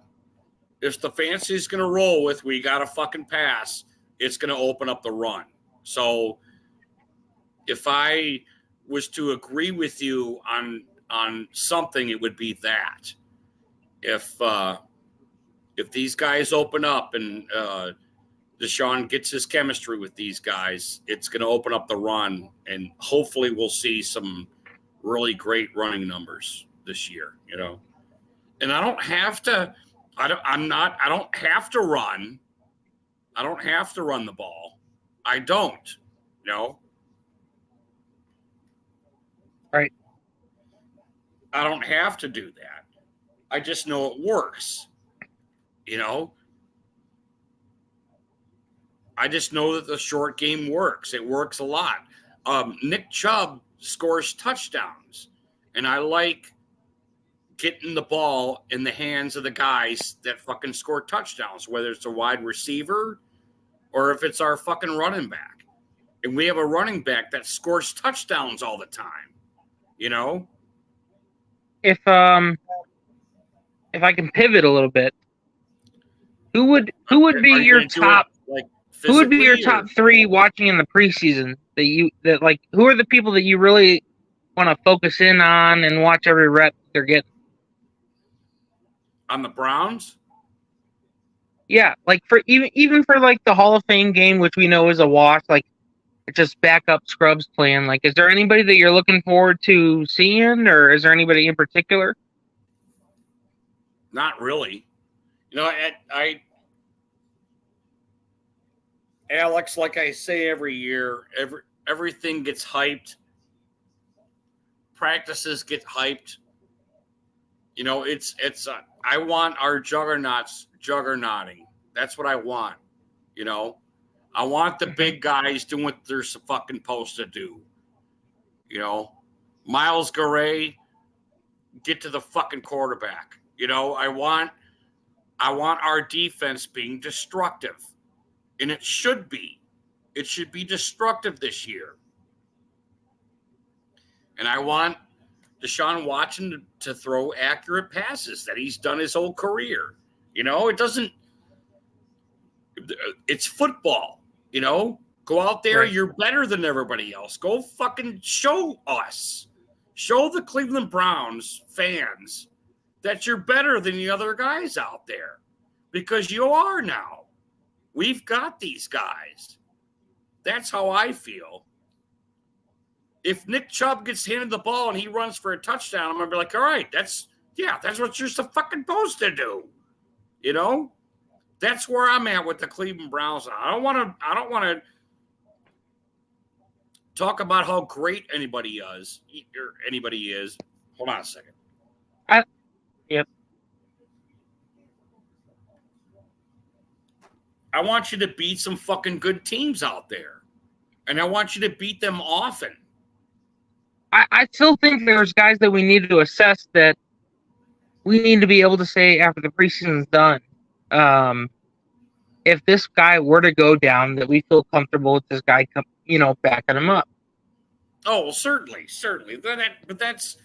if the fancy's going to roll with, we got to fucking pass, it's going to open up the run. So if I was to agree with you on something, it would be that. If these guys open up and Deshaun gets his chemistry with these guys, it's going to open up the run, and hopefully we'll see some really great running numbers this year, you know. And I don't have to run. I don't have to run the ball. I don't, you know. Right. I don't have to do that. I just know it works, you know. I just know that the short game works. It works a lot. Nick Chubb scores touchdowns, and I like getting the ball in the hands of the guys that fucking score touchdowns, whether it's a wide receiver or if it's our fucking running back. And we have a running back that scores touchdowns all the time, you know? If I can pivot a little bit, who would be your top? Who would be your top 3 watching in the preseason who are the people that you really want to focus in on and watch every rep they're getting? On the Browns? Yeah, like for even for like the Hall of Fame game, which we know is a wash, like it's just backup scrubs playing. Like, is there anybody that you're looking forward to seeing, or is there anybody in particular? Not really. You know, Alex, like I say every year, everything gets hyped. Practices get hyped. You know, I want our juggernauts juggernauting. That's what I want. You know, I want the big guys doing what they're fucking supposed to do. You know, Miles Garrett, get to the fucking quarterback. You know, I want our defense being destructive. And it should be. It should be destructive this year. And I want Deshaun Watson to throw accurate passes that he's done his whole career. You know, it's football, you know. Go out there, right. You're better than everybody else. Go fucking show us. Show the Cleveland Browns fans that you're better than the other guys out there. Because you are now. We've got these guys. That's how I feel. If Nick Chubb gets handed the ball and he runs for a touchdown, I'm going to be like, all right, that's what you're fucking supposed to do. You know? That's where I'm at with the Cleveland Browns. I don't want to talk about how great anybody is. Hold on a second. Yep. I want you to beat some fucking good teams out there. And I want you to beat them often. I still think there's guys that we need to assess that we need to be able to say after the preseason's done. If this guy were to go down, that we feel comfortable with this guy, backing him up. Oh, well, certainly. But that's,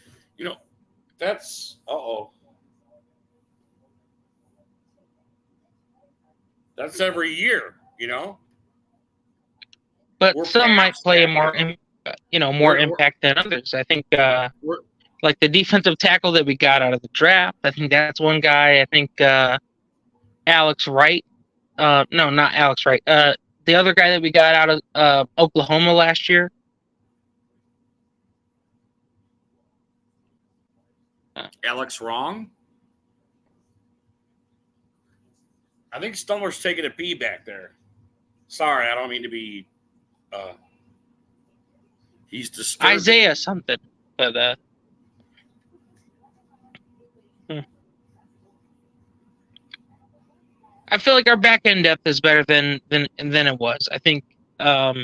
that's every year, you know. But some might play more impact than others. I think, like the defensive tackle that we got out of the draft, I think that's one guy. I think Alex Wright. No, not Alex Wright. The other guy that we got out of Oklahoma last year. Alex Wrong? I think Stumler's taking a pee back there. Sorry, I don't mean to be... he's disturbed. Isaiah something. But, I feel like our back end depth is better than it was. I think. Well,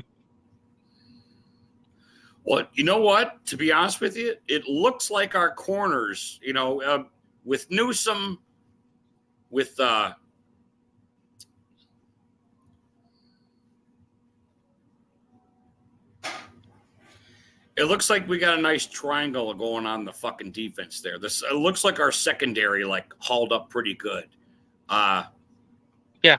you know what? To be honest with you, it looks like our corners, with Newsome, with it looks like we got a nice triangle going on the fucking defense there. It looks like our secondary hauled up pretty good. Yeah.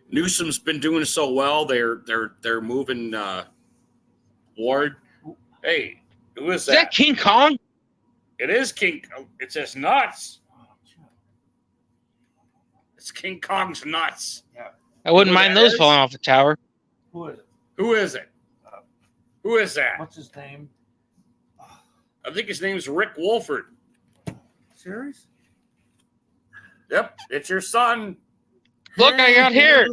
Newsome's been doing so well. They're moving Ward. Hey, who is that? Is that King Kong? It is King. It's his nuts. It's King Kong's nuts. Yeah. I wouldn't mind those falling off the tower. Who is it? Who is it? Who is that? What's his name? I think his name's Rick Wolford. Serious? Yep, it's your son. Look, I got here.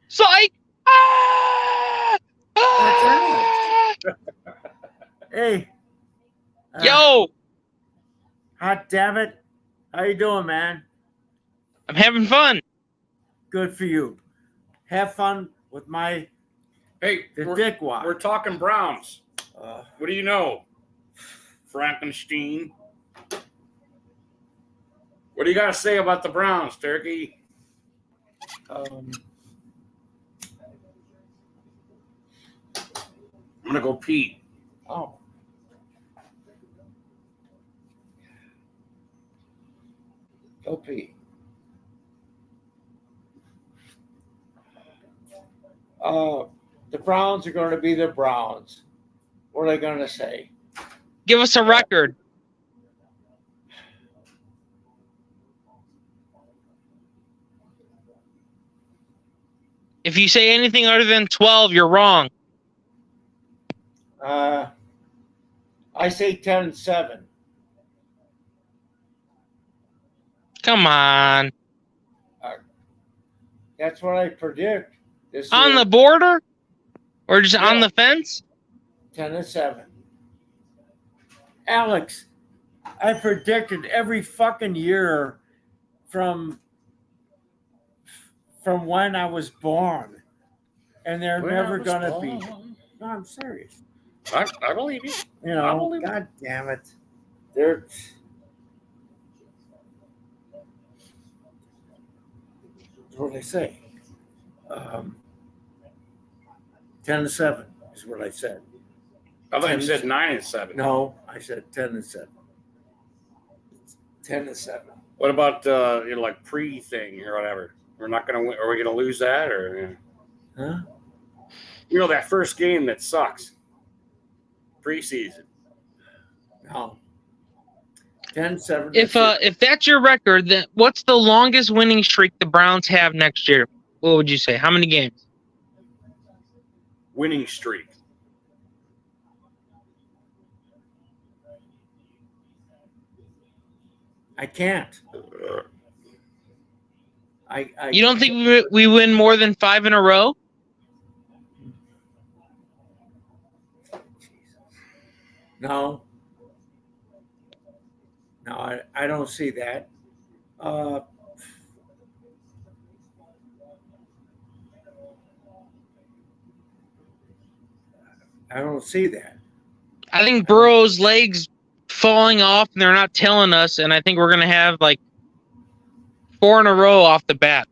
Psych! Ah! Ah! Hey. Yo! Hot damn it. How you doing, man? I'm having fun. Good for you. Have fun with my dickwad. We're talking Browns. What do you know? Frankenstein. What do you got to say about the Browns, Turkey? I'm going to go pee. Oh. Go pee. The Browns are going to be the Browns. What are they going to say? Give us a record. If you say anything other than 12, you're wrong. I say 10-7. Come on. That's what I predict this On year. the border? Or just on Yeah. the fence? 10-7. Alex, I predicted every fucking year from when I was born, and they're When I never was gonna be. born. No, I'm serious. I believe you. You I know, believe it. God damn it, they're. What I say? 10-7 is what I said. I thought you said 9-7. No, I said 10-7. 10-7. What about like pre thing or whatever? We're not gonna win. Are we gonna lose that or? Huh? That first game that sucks. Preseason. No. 10-7. If that's your record, then what's the longest winning streak the Browns have next year? What would you say? How many games? Winning streak. I can't. I You don't think we win more than 5 in a row? No. No, I don't see that. I don't see that. I think Burrow's legs falling off and they're not telling us, and I think we're gonna have like 4 in a row off the bat.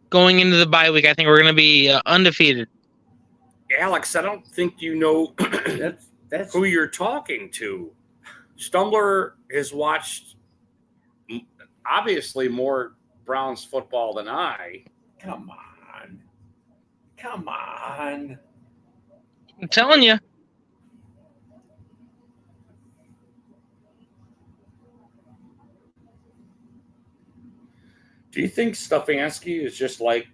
Going into the bye week, I think we're gonna be undefeated. Alex, I don't think you know That's who you're talking to. Stumbler has watched obviously more Browns football than I. come on. Come on. I'm telling you. Do you think Stefanski is just like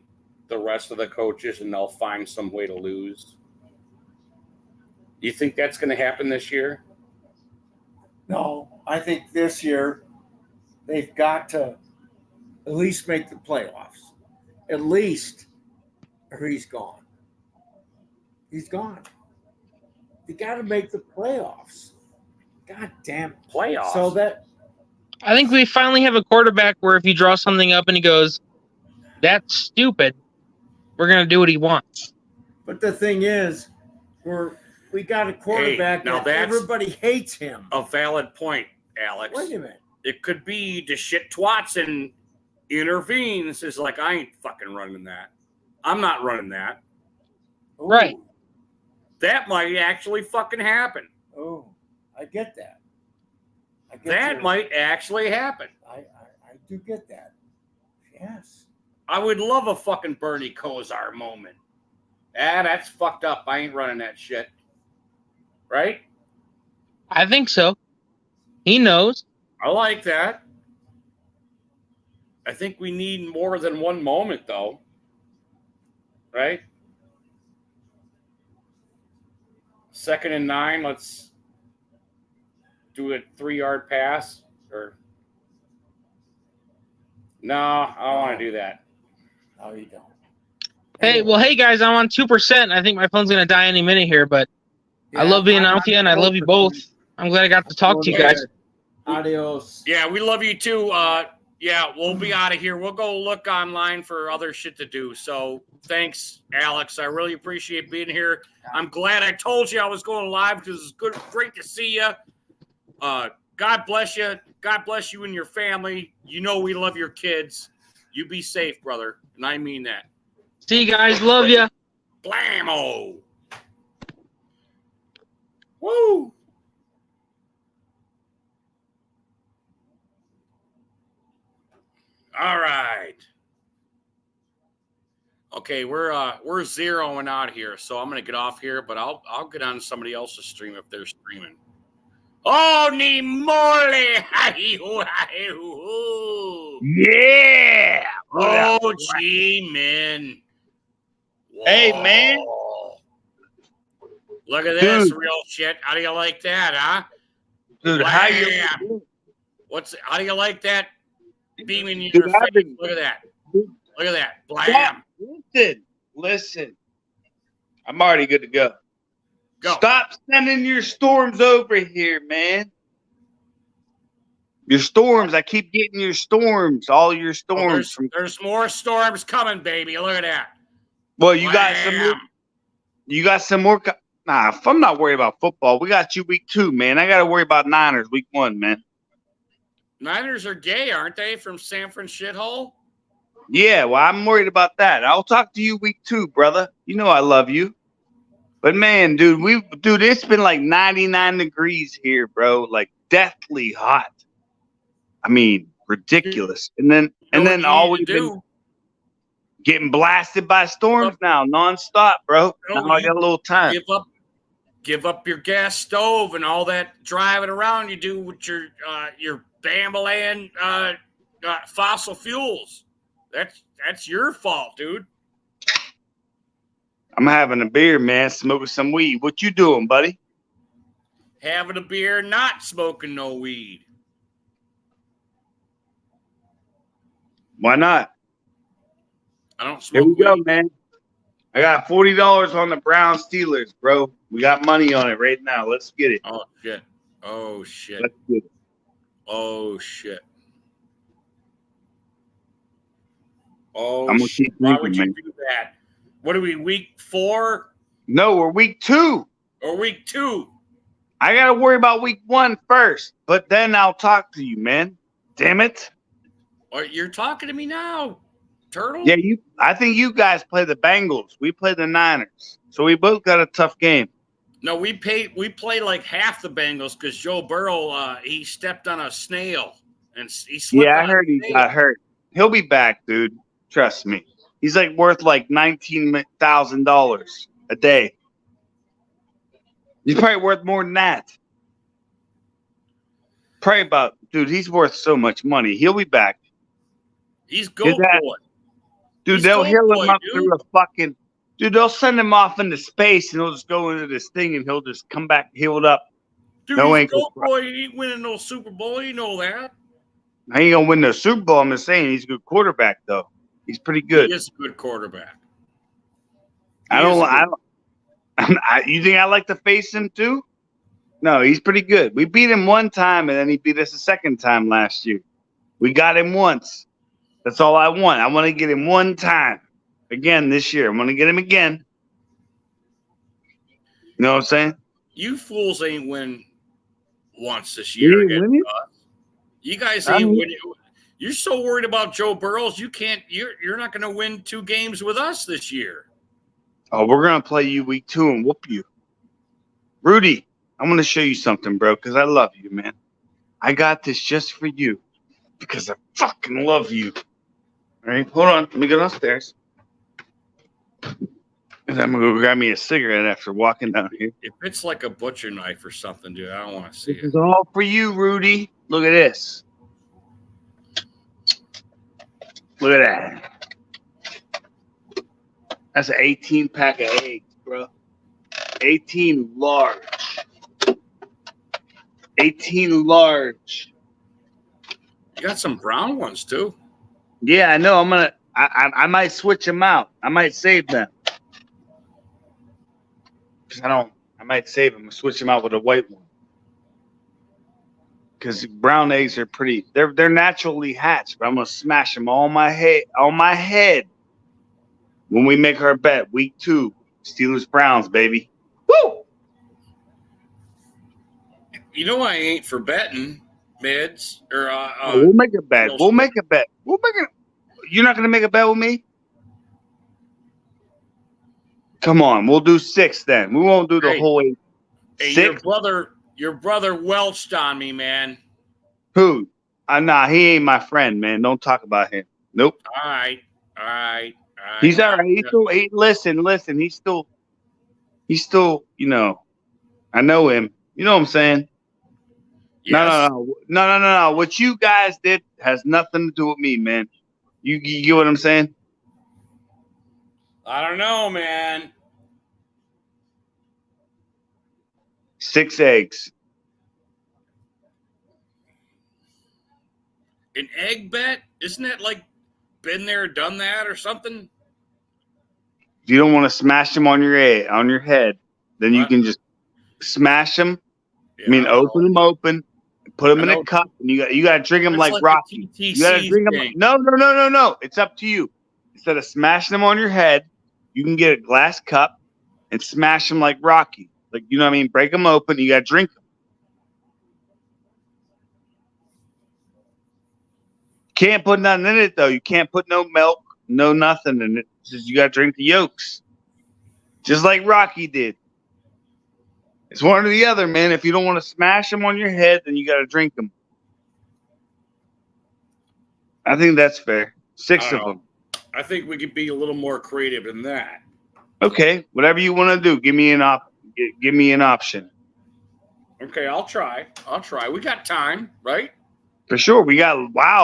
the rest of the coaches and they'll find some way to lose? Do you think that's going to happen this year? No, I think this year they've got to at least make the playoffs. At least, or he's gone. He's gone. They got to make the playoffs. God damn it. Playoffs? So that I think we finally have a quarterback where if you draw something up and he goes, "That's stupid," we're gonna do what he wants. But the thing is, we got a quarterback now that that's everybody hates him. a valid point, Alex. Wait a minute. It could be the shit Twatson intervenes. Is like, I ain't fucking running that. I'm not running that. Ooh, Right. That might actually fucking happen. Oh, I get that. I get That your- might actually happen. I do get that. Yes. I would love a fucking Bernie Kosar moment. That's fucked up. I ain't running that shit. Right? I think so. He knows. I like that. I think we need more than one moment, though. Right? 2nd and 9. Let's do a 3-yard pass. Or no, I don't want to do that. No, you don't. Hey, well, hey guys, I'm on 2%. I think my phone's gonna die any minute here, but I Yeah, love being I'm out with you, and I love you both. I'm glad I got to talk to you guys. Adios. Yeah, we love you too. Yeah, we'll be out of here. We'll go look online for other shit to do. So thanks, Alex. I really appreciate being here. I'm glad I told you I was going live because it's good, great to see you. God bless you. God bless you and your family. You know we love your kids. You be safe, brother. And I mean that. See you guys. Love you. Blammo. Woo. All right. Okay, we're zeroing out here, so I'm gonna get off here, but I'll get on somebody else's stream if they're streaming. Holy moly! Yeah. Oh, gee, man. Hey, man. Whoa. Look at this Dude. real shit. How do you like that, huh? Dude, how you? How do you like that beaming in Dude, your I've face? been- Look at that. Dude. Look at that. Blam. Listen. I'm already good to go. Go. Stop sending your storms over here, man. Your storms. I keep getting your storms. All your Oh, storms. there's more storms coming, baby. Look at that. Well, you got some. Blam. You got some more. Nah, I'm not worried about football. We got you week 2, man. I got to worry about Niners week 1, man. Niners are gay, aren't they? From San Fran shithole? Yeah, well, I'm worried about that. I'll talk to you week 2, brother. You know I love you. But man, dude, it's been like 99 degrees here, bro. Like deathly hot. I mean, ridiculous. And then all we've been getting blasted by storms now, nonstop, bro. Now I got a little time. Give up your gas stove and all that driving around you do with your Bambaland fossil fuels. That's your fault, dude. I'm having a beer, man, smoking some weed. What you doing, buddy? Having a beer, not smoking no weed. Why not? I don't Here smoke we go, weed. man. I got $40 on the Brown Steelers, bro. We got money on it right now. Let's get it. Oh shit. Oh shit. Let's get it. Oh shit. Oh I'm gonna shit. keep Why drinking, would you man. do that? What are we, week 4 No, we're week 2. or week 2? I gotta worry about week 1 first, but then I'll talk to you, man. Damn it. Or you're talking to me now, Turtle? Yeah, I think you guys play the Bengals. We play the Niners. So we both got a tough game. No, we played like half the Bengals because Joe Burrow he stepped on a snail and he slipped. Yeah, I on a heard he snail. got hurt. He'll be back, dude. Trust me. He's like worth like $19,000 a day. He's probably worth more than that. Probably about, dude, he's worth so much money. He'll be back. He's goat that- boy. Dude, He's they'll goat heal him boy, up dude. through a fucking. Dude, they'll send him off into space and he'll just go into this thing and he'll just come back healed up. Dude, No he's ankle goat boy. He ain't winning no Super Bowl. You know that. I ain't gonna win the Super Bowl. I'm just saying he's a good quarterback, though. He's pretty good. He is a good quarterback. You think I like to face him too? No, he's pretty good. We beat him one time, and then he beat us a second time last year. We got him once. That's all I want. I want to get him one time again this year. I'm going to get him again. You know what I'm saying? You fools ain't win once this year. You ain't against winning? us. You guys I ain't mean- winning. You're so worried about Joe Burrows. You're not going to win 2 games with us this year. Oh, we're going to play you week 2 and whoop you. Rudy, I'm going to show you something, bro, because I love you, man. I got this just for you because I fucking love you. All right, hold on. Let me go downstairs. And I'm going to go grab me a cigarette after walking down here. If it's like a butcher knife or something, dude, I don't want to see This it. is all for you, Rudy. Look at this. Look at that. That's an 18 pack of eggs, bro. 18 large. 18 large. You got some brown ones too. Yeah, I know. I might switch them out. I might save them. Cause I might save them and switch them out with a white one. Because brown eggs are pretty. They're naturally hatched, but I'm gonna smash them on my head. When we make our bet, week 2, Steelers Browns, baby. Woo! You know I ain't for betting mids or We'll make a bet. We'll make a bet. You're not gonna make a bet with me? Come on, we'll do 6 then. We won't do the Hey. whole 8. hey, 6? your brother welched on me, man. Who? Nah, he ain't my friend, man. Don't talk about him. Nope. All right. He's all right. Listen. He's still, you know, I know him. You know what I'm saying? Yes. No. What you guys did has nothing to do with me, man. You get what I'm saying? I don't know, man. 6 eggs. An egg bet? Isn't that like been there, done that, or something? If you don't want to smash them on your head, then you What? can just smash them. Yeah, I mean, I don't open know. them open, put them I in know. a cup, and you got to drink them It's like like Rocky. the You got to TTC drink them. thing. No. It's up to you. Instead of smashing them on your head, you can get a glass cup and smash them like Rocky. Like, you know what I mean? Break them open. You got to drink them. Can't put nothing in it though. You can't put no milk, no nothing in it. It's just you got to drink the yolks, just like Rocky did. It's one or the other, man. If you don't want to smash them on your head, then you got to drink them. I think that's fair. 6 I of don't them. know. I think we could be a little more creative than that. Okay, whatever you want to do, give me an option. Okay, I'll try. We got time, right? For sure. We got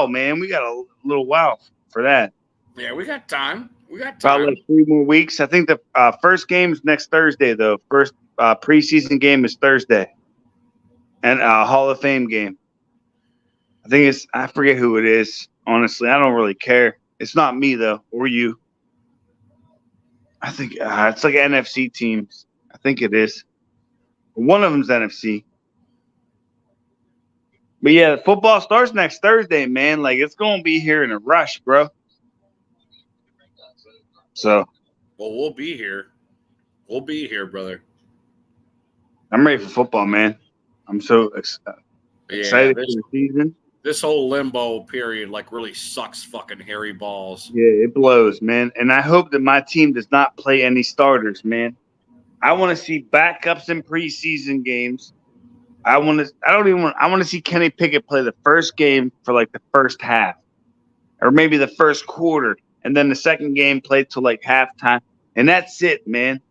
man. We got a little while for that. Yeah, we got time. About like 3 more weeks. I think the first game is next Thursday, though. First preseason game is Thursday, and Hall of Fame game. I forget who it is. Honestly, I don't really care. It's not me though, or you. I think it's like NFC teams. I think it is. One of them's NFC. But yeah, football starts next Thursday, man. Like, it's gonna be here in a rush, bro. So Well, we'll be here. We'll be here, brother. I'm ready for football, man. I'm so excited for the season. This whole limbo period like really sucks fucking hairy balls. Yeah, it blows, man. And I hope that my team does not play any starters, man. I want to see backups in preseason games. I want to see Kenny Pickett play the first game for like the first half, or maybe the first quarter, and then the second game played till like halftime, and that's it, man.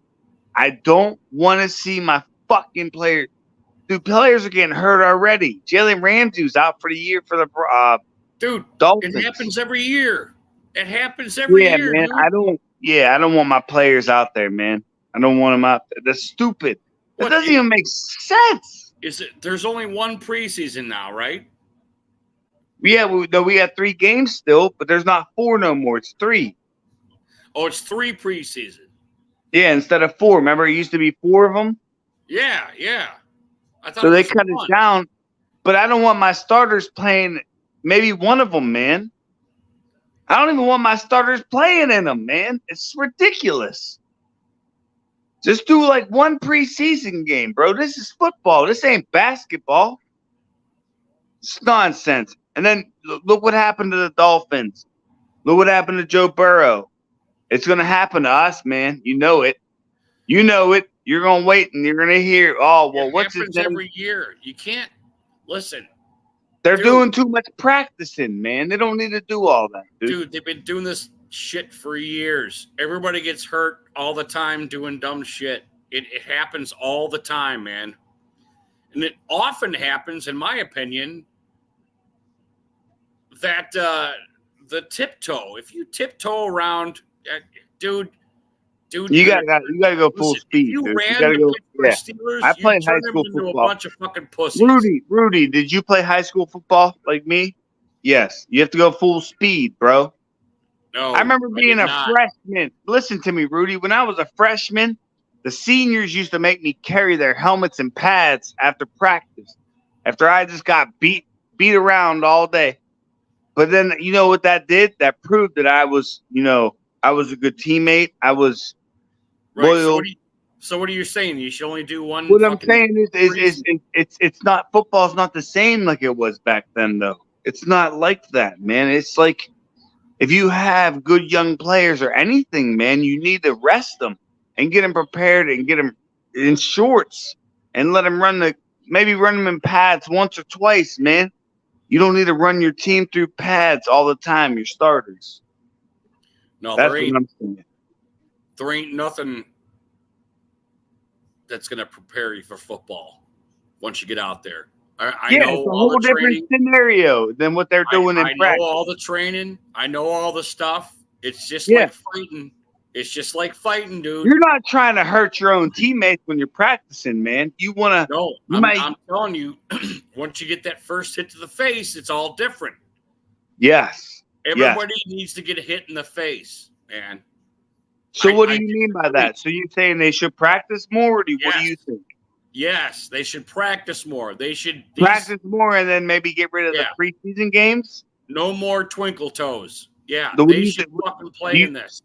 I don't want to see my fucking players. Dude, players are getting hurt already. Jalen Ramsey's out for the year for the Dude, Dolphins. it happens every year. It happens every year, man. Dude. I don't want my players out there, man. I don't want them out there. That's stupid. That doesn't even make sense. There's only one preseason now, right? Yeah, we got 3 games still, but there's not 4 no more. It's 3. Oh, it's 3 preseason. Yeah, instead of 4. Remember, it used to be 4 of them. Yeah. I thought So they cut it down. But I don't want my starters playing. Maybe one of them, man. I don't even want my starters playing in them, man. It's ridiculous. Just do like one preseason game, bro. This is football. This ain't basketball. It's nonsense. And then look what happened to the Dolphins. Look what happened to Joe Burrow. It's going to happen to us, man. You know it. You know it. You're going to wait and you're going to hear, oh, well, what's his name? Every year. You can't listen. They're doing too much practicing, man. They don't need to do all that, dude. They've been doing this shit for years. Everybody gets hurt all the time doing dumb shit. It happens all the time, man. And it often happens, in my opinion, that the tiptoe. If you tiptoe around, dude, you gotta go full speed. You dude. ran You gotta go. Yeah. Steelers, I played high school football. A bunch of fucking pussies. Rudy, did you play high school football like me? Yes. You have to go full speed, bro. No, I remember being a freshman. Listen to me, Rudy. When I was a freshman, the seniors used to make me carry their helmets and pads after practice. After I just got beat around all day. But then you know what that did? That proved that I was a good teammate. I was loyal. So what are you saying? You should only do one. What I'm saying is it's not, football's not the same like it was back then, though. It's not like that, man. It's like, if you have good young players or anything, man, you need to rest them and get them prepared and get them in shorts and let them maybe run them in pads once or twice, man. You don't need to run your team through pads all the time, your starters. No, that's what I'm saying. There ain't nothing that's going to prepare you for football once you get out there. I Yeah, know it's a all whole the different training. scenario than what they're doing in I know practice. all the training. I know all the stuff. It's just Yeah. like fighting. It's just like fighting, dude. You're not trying to hurt your own teammates when you're practicing, man. You want to. No, You might. I'm telling you, once you get that first hit to the face, it's all different. Yes. Everybody needs to get a hit in the face, man. So what do I you mean by that? So you're saying they should practice more, or what do you Yes. think? Yes, they should practice more. They should Practice more and then maybe get rid of Yeah. the preseason games? No more twinkle toes. Yeah, What do they you should think- fucking play do you- in this.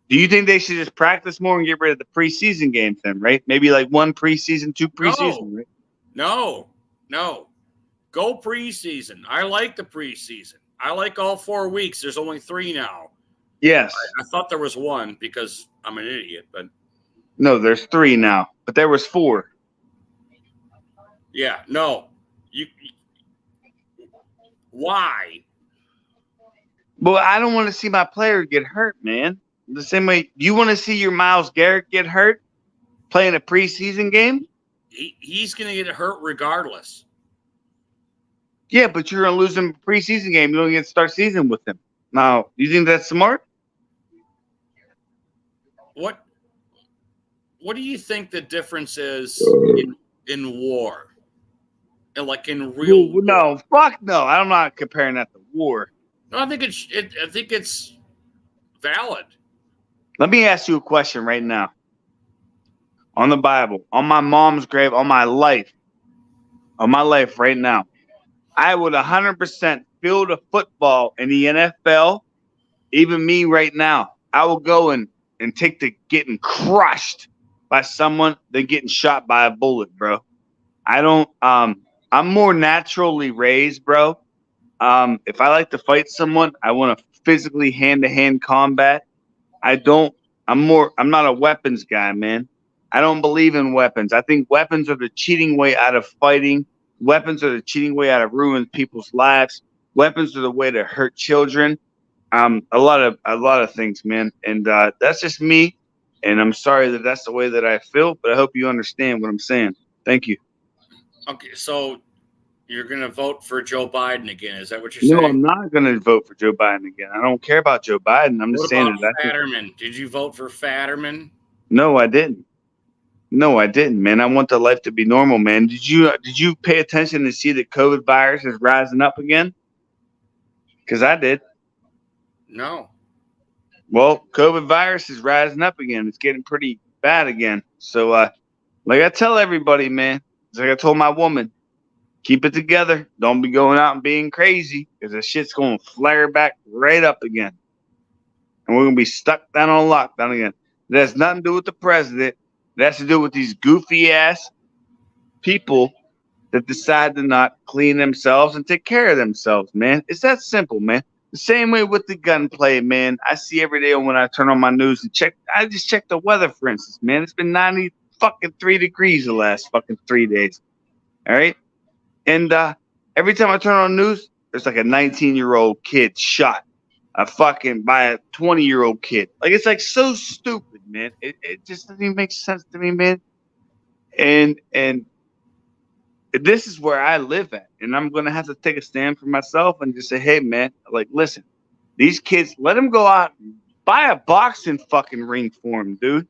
Do you think they should just practice more and get rid of the preseason games then, right? Maybe like one preseason, two preseason, right? No. Go preseason. I like the preseason. I like all 4 weeks. There's only 3 now. Yes. I thought there was 1 because I'm an idiot, but No, there's 3 now, but there was 4. yeah, no. Why? Well, I don't want to see my player get hurt, man. The same way you want to see your Myles Garrett get hurt playing a preseason game? He's going to get hurt regardless. Yeah, but you're going to lose him a preseason game. You don't get to start season with him. Now, you think that's smart? What do you think the difference is in war? And like in real war? No, fuck no. I'm not comparing that to war. No, I think it's valid. Let me ask you a question right now. On the Bible, on my mom's grave, on my life right now, I would 100% field a football in the NFL. Even me right now, I will go and take the getting crushed by someone than getting shot by a bullet, bro. I'm more naturally raised, bro. If I like to fight someone, I want to physically hand-to-hand combat. I'm not a weapons guy, man. I don't believe in weapons. I think weapons are the cheating way out of fighting. Weapons are the cheating way out of ruining people's lives. Weapons are the way to hurt children. A lot of things, man. And that's just me. And I'm sorry that that's the way that I feel, but I hope you understand what I'm saying. Thank you. Okay, so you're going to vote for Joe Biden again. Is that what you're No, saying? I'm not going to vote for Joe Biden again. I don't care about Joe Biden. I'm just What saying about that. Fetterman? Did you vote for Fetterman? No, I didn't. No, I didn't, man. I want the life to be normal, man. Did you pay attention to see the COVID virus is rising up again? Because I did. No. Well, COVID virus is rising up again. It's getting pretty bad again. So, like I tell everybody, man, it's like I told my woman, keep it together. Don't be going out and being crazy because the shit's going to flare back right up again. And we're going to be stuck down on lockdown again. It has nothing to do with the president. It has to do with these goofy-ass people that decide to not clean themselves and take care of themselves, man. It's that simple, man. The same way with the gunplay, man. I see every day when I turn on my news and check. I just check the weather, for instance, man. It's been 93 degrees the last fucking 3 days. All right? And every time I turn on the news, there's like a 19-year-old kid shot by a 20-year-old kid. Like, it's like so stupid, man. It just doesn't even make sense to me, man. And this is where I live at. And I'm going to have to take a stand for myself and just say, hey, man, like, listen, these kids, let them go out and buy a boxing fucking ring for them, dude.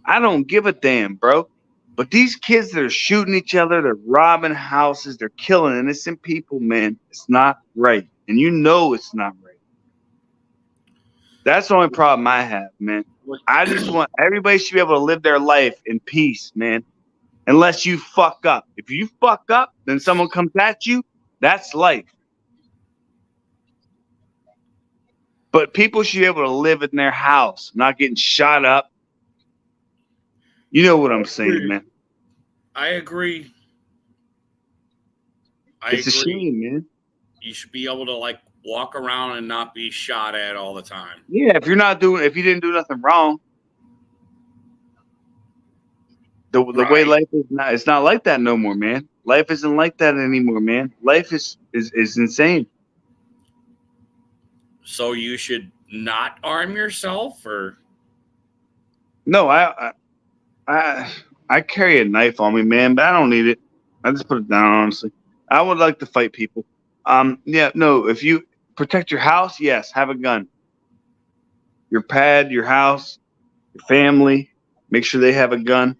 I don't give a damn, bro. But these kids that are shooting each other, they're robbing houses, they're killing innocent people, man. It's not right. And you know it's not right. That's the only problem I have, man. I just want everybody should be able to live their life in peace, man. Unless you fuck up. If you fuck up, then someone comes at you, that's life. But people should be able to live in their house, not getting shot up. You know what I'm saying, man. I agree. It's a shame, man. You should be able to like walk around and not be shot at all the time. Yeah, if you didn't do nothing wrong. The way life is not, it's not like that no more, man. Life isn't like that anymore, man. Life is insane. So you should not arm yourself, or No, I carry a knife on me, man, but I don't need it. I just put it down, honestly. I would like to fight people. Yeah, no. If you protect your house, yes, have a gun. Your pad, your house, your family, make sure they have a gun.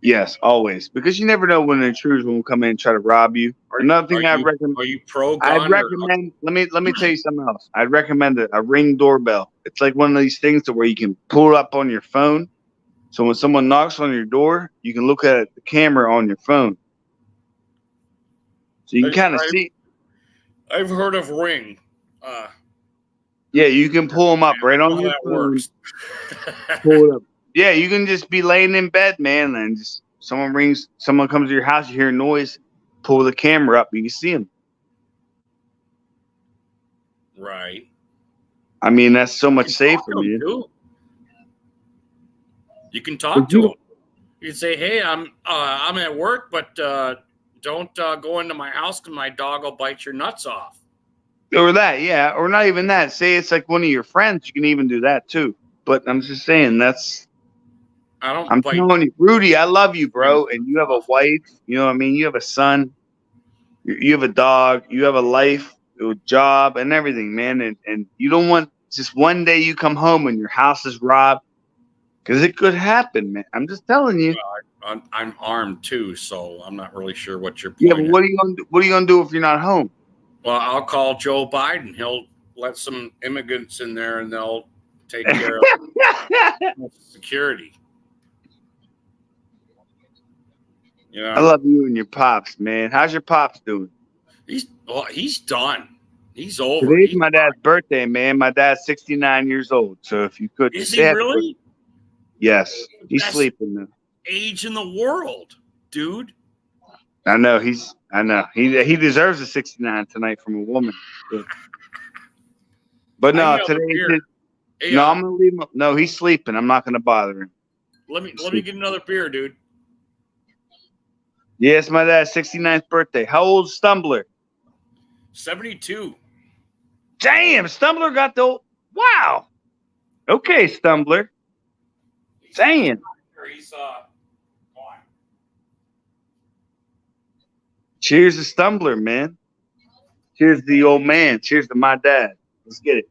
Yes, always, because you never know when an intruder will come in and try to rob you. Another thing I'd recommend. Are you pro I'd gun? recommend. Let me tell you something else. I'd recommend a Ring doorbell. It's like one of these things to where you can pull it up on your phone. So when someone knocks on your door, you can look at the camera on your phone. So you can kind of see. I've heard of Ring. Yeah, you can pull them up right on your that phone. works. Pull it up. Yeah, you can just be laying in bed, man, and just someone comes to your house, you hear a noise, pull the camera up, you can see them. Right. I mean, that's so much You can safer, talk to 'em, man. too. You can talk to them. You can say, "Hey, I'm at work, but don't go into my house because my dog will bite your nuts off." Or that, yeah, or not even that. Say it's like one of your friends, you can even do that too. But I'm just saying, I'm telling you, Rudy, I love you, bro, and you have a wife. You know what I mean? You have a son. You have a dog. You have a life, a job, and everything, man. And you don't want just one day you come home and your house is robbed, because it could happen, man. I'm just telling you. I'm armed too, so I'm not really sure what your point. Yeah, but what are you gonna do? What are you gonna do if you're not home? Well, I'll call Joe Biden. He'll let some immigrants in there, and they'll take care of security. You know, I love you and your pops, man. How's your pops doing? He's done. He's over. Today's my dad's birthday, man. My dad's 69 years old. So if you could, Is he really? Yes, he's Best sleeping now. age in the world, dude. I know he deserves a 69 tonight from a woman. But I no, need today another beer. Hey, no, I'm gonna leave him. No, he's sleeping. I'm not gonna bother him. Let me get another beer, dude. Yes, my dad's 69th birthday. How old's Stumbler? 72. Damn, Stumbler got the old. Wow. Okay, Stumbler. Damn. He's Cheers to Stumbler, man. Cheers to the old man. Cheers to my dad. Let's get it.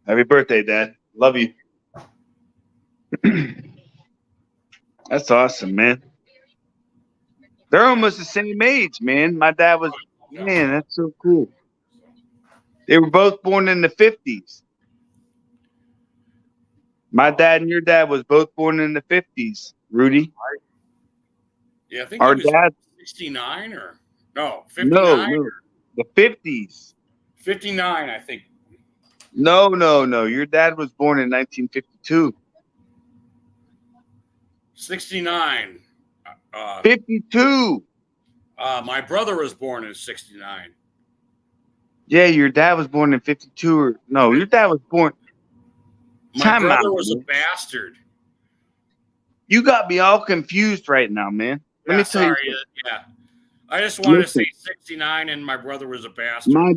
Happy birthday, Dad. Love you. That's awesome, man. They're almost the same age, man. My dad was, man, that's so cool. They were both born in the 50s. My dad and your dad was both born in the 50s, Rudy. Yeah, I think our he was dad 69 or no, 59. No, the 50s. 59, I think. No. Your dad was born in 1952. 69. 52. My brother was born in 69. Yeah, your dad was born in 52. Or no, your dad was born. My brother was a bastard. You got me all confused right now, man. Let me tell you. Yeah. I just wanted to say 69 and my brother was a bastard. My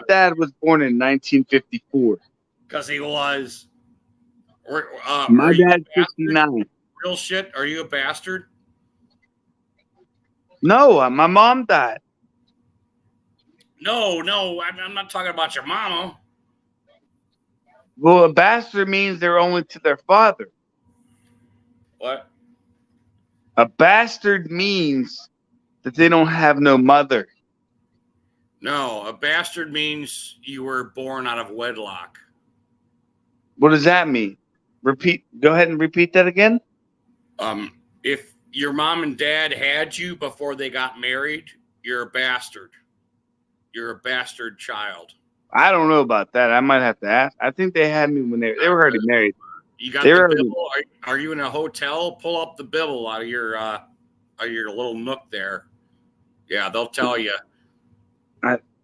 dad was born in 1954. Because he was. My dad's 69. Real shit? Are you a bastard? No, my mom died. No, I'm not talking about your mama. Well, a bastard means they're only to their father. What? A bastard means that they don't have no mother. No, a bastard means you were born out of wedlock. What does that mean? Go ahead and repeat that again. If your mom and dad had you before they got married, you're a bastard. You're a bastard child. I don't know about that. I might have to ask. I think they had me when they were already married. You got the Bible? Are you in a hotel? Pull up the Bible out of your little nook there. Yeah, they'll tell you.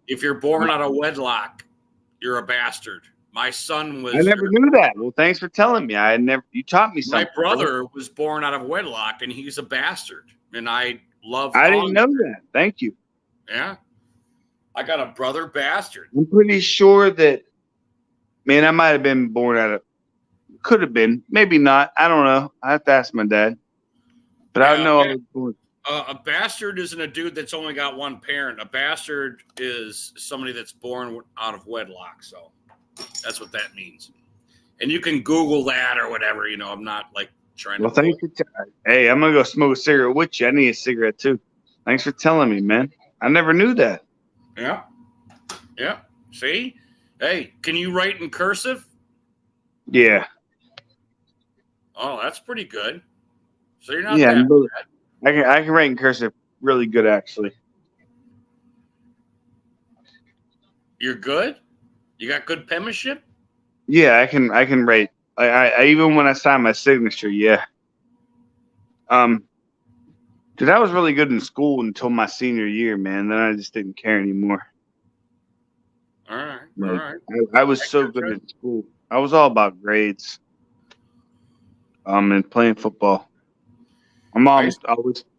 If you're born out of wedlock, you're a bastard. My son was. I never knew that. Well, thanks for telling me. You taught me something. My brother was born out of wedlock, and he's a bastard. And I love. I didn't know that. Thank you. Yeah, I got a brother bastard. I'm pretty sure that. Man, I might have been born out of. Could have been, maybe not. I don't know. I have to ask my dad. But I Yeah, know. man. A bastard isn't a dude that's only got one parent. A bastard is somebody that's born out of wedlock. So that's what that means. And you can Google that or whatever. You know, I'm not like trying Well, to. thanks for hey, I'm gonna go smoke a cigarette with you. I need a cigarette too. Thanks for telling me, man. I never knew that. Yeah. Yeah. See? Hey, can you write in cursive? Yeah. Oh, that's pretty good. So you're not Yeah, that bad. I can write in cursive really good actually. You're good? You got good penmanship? Yeah, I can write. I even when I sign my signature, yeah. Dude, I was really good in school until my senior year, man. Then I just didn't care anymore. All right. Like, All right. I was so good in school. I was all about grades. And playing football. My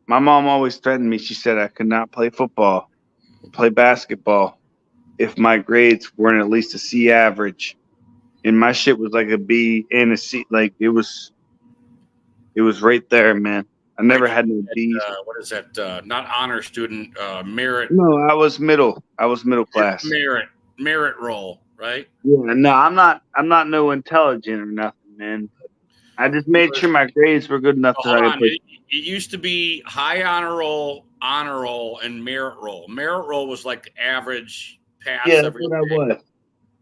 mom always threatened me. She said I could not play football or play basketball if my grades weren't at least a C average. And my shit was like a B and a C. Like it was right there, man. I never had no D's. What is that? Not honor student, merit. No, I was middle. I was middle class. Merit roll, right? Yeah, no, I'm not no intelligent or nothing, man. I just made sure my grades were good enough Hold that I on. could play. It used to be high honor roll, and merit roll. Merit roll was like average pass. Yeah, that's what I was.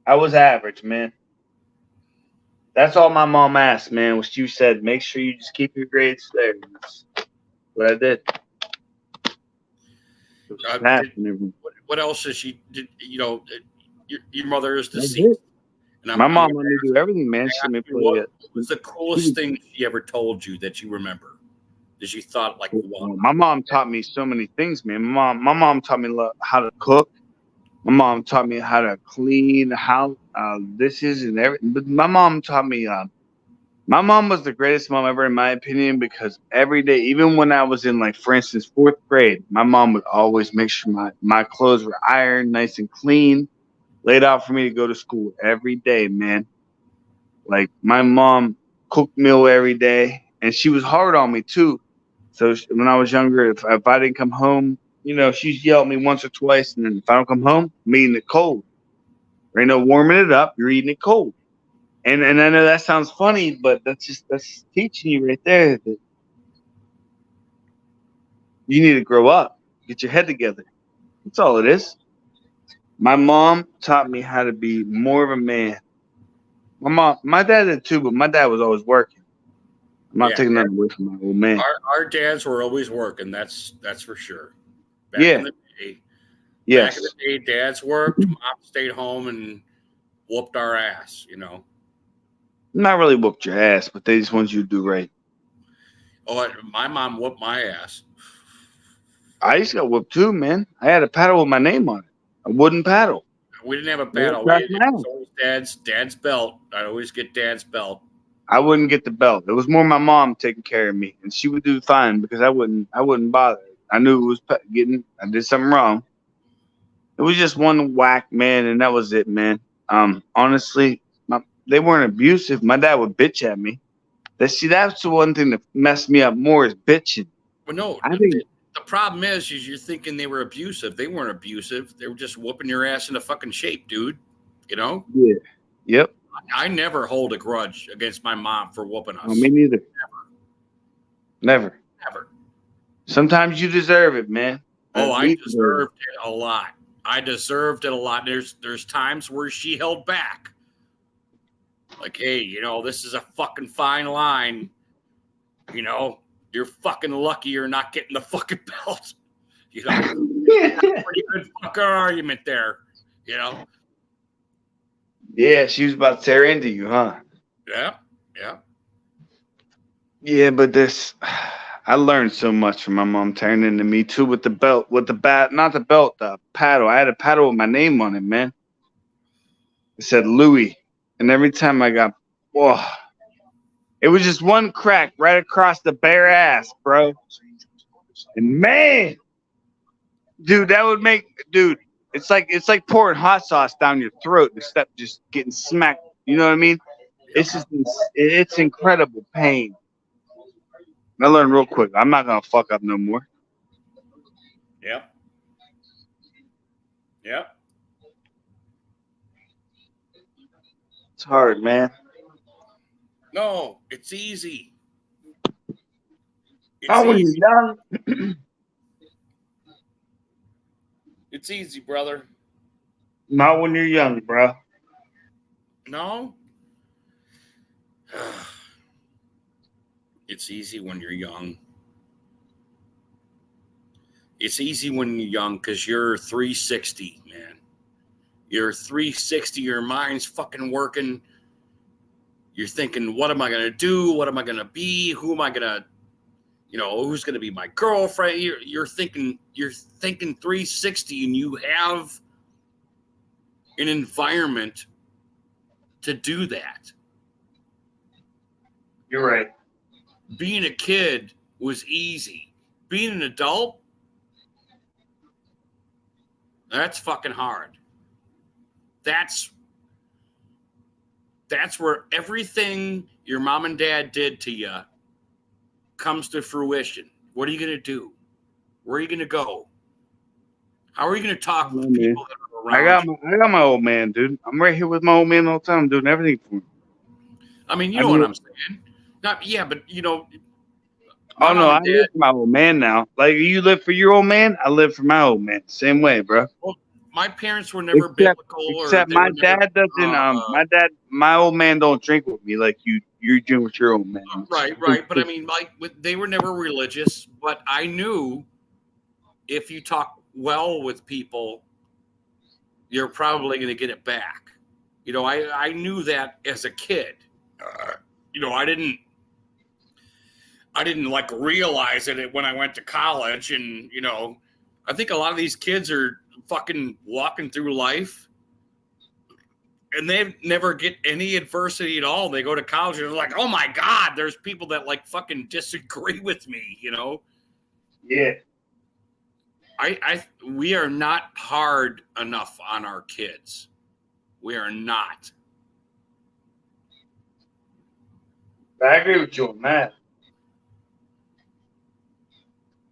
I was average, man. That's all my mom asked, man. Was you said, make sure you just keep your grades there. That's what I did. What else is she did? You know, your mother is That's deceased. it. My mom let me do everything, man. She let me play it. What was the coolest thing she ever told you that you remember? That you thought like, wow. My mom taught me so many things, man. My mom taught me how to cook. My mom taught me how to clean, how this is and everything. But my mom taught me. My mom was the greatest mom ever, in my opinion, because every day, even when I was in, like, for instance, 4th grade, my mom would always make sure my clothes were ironed, nice and clean, laid out for me to go to school every day, man. Like, my mom cooked meal every day, and she was hard on me, too. So when I was younger, if I didn't come home, you know, she'd yell at me once or twice, and then if I don't come home, I'm eating it cold. There ain't no warming it up. You're eating it cold. And I know that sounds funny, but that's teaching you right there that you need to grow up, get your head together. That's all it is. My mom taught me how to be more of a man. My dad did too, but my dad was always working. I'm not taking that away from my old man. Our dads were always working. That's for sure. Back in the day, yes. Back in the day, dads worked. Mom stayed home and whooped our ass. You know. Not really whooped your ass, but they just want you to do right. Oh, my mom whooped my ass. I used to get whooped too, man. I had a paddle with my name on it, a wooden paddle. We didn't have a paddle. It was always dad's belt. I'd always get dad's belt. I wouldn't get the belt. It was more my mom taking care of me, and she would do fine because I wouldn't bother. I knew it was I did something wrong. It was just one whack, man, and that was it, man. Honestly, they weren't abusive. My dad would bitch at me. That's the one thing that messed me up more is bitching. Well, no, I think the problem is you're thinking they were abusive. They weren't abusive. They were just whooping your ass into fucking shape, dude. You know? Yeah. Yep. I never hold a grudge against my mom for whooping us. Oh, me neither. Never. Sometimes you deserve it, man. Oh, I deserved it a lot. I deserved it a lot. There's times where she held back. Like, hey, you know, this is a fucking fine line. You know, you're fucking lucky you're not getting the fucking belt. You know, pretty good fucking argument there. You know. Yeah, she was about to tear into you, huh? Yeah. Yeah, but I learned so much from my mom tearing into me too with the belt, with the bat, not the belt, the paddle. I had a paddle with my name on it, man. It said Louis. And every time I got, it was just one crack right across the bare ass, bro. And man, dude, it's like pouring hot sauce down your throat instead of just getting smacked. You know what I mean? It's incredible pain. I learned real quick. I'm not gonna fuck up no more. Yep. Yep. It's hard, man. No, it's easy. Oh, when It's you're easy. young. It's easy, brother. Not when you're young, bro. No. It's easy when you're young. It's easy when you're young because you're 360, man. You're 360. Your mind's fucking working. You're thinking, what am I going to do? What am I going to be? Who am I going to, who's going to be my girlfriend? You're thinking 360, and you have an environment to do that. You're right. Being a kid was easy. Being an adult, that's fucking hard. That's where everything your mom and dad did to you comes to fruition. What are you going to do? Where are you going to go? How are you going to talk with people that are around I got my old man, dude. I'm right here with my old man all the time. I'm doing everything for him. I mean, you know what I'm saying? Yeah, but Oh no, I live for my old man now. Like you live for your old man, I live for my old man. Same way, bro. Well, my parents were never biblical. Except my dad doesn't. My old man don't drink with me like you're doing with your old man. Right. But I mean, they were never religious. But I knew if you talk well with people, you're probably going to get it back. I knew that as a kid. I didn't like realize it when I went to college, and I think a lot of these kids are fucking walking through life and they never get any adversity at all. They go to college and they're like, oh my God, there's people that like fucking disagree with me, Yeah. We are not hard enough on our kids. We are not. I agree with you on that.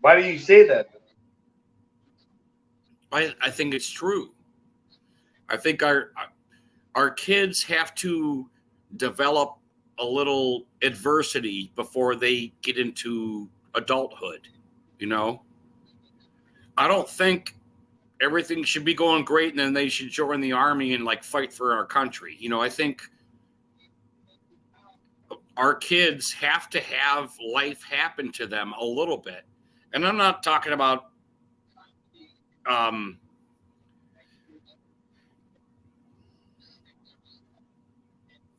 Why do you say that? I think it's true. I think our kids have to develop a little adversity before they get into adulthood. I don't think everything should be going great and then they should join the army and like fight for our country. I think our kids have to have life happen to them a little bit. And I'm not talking about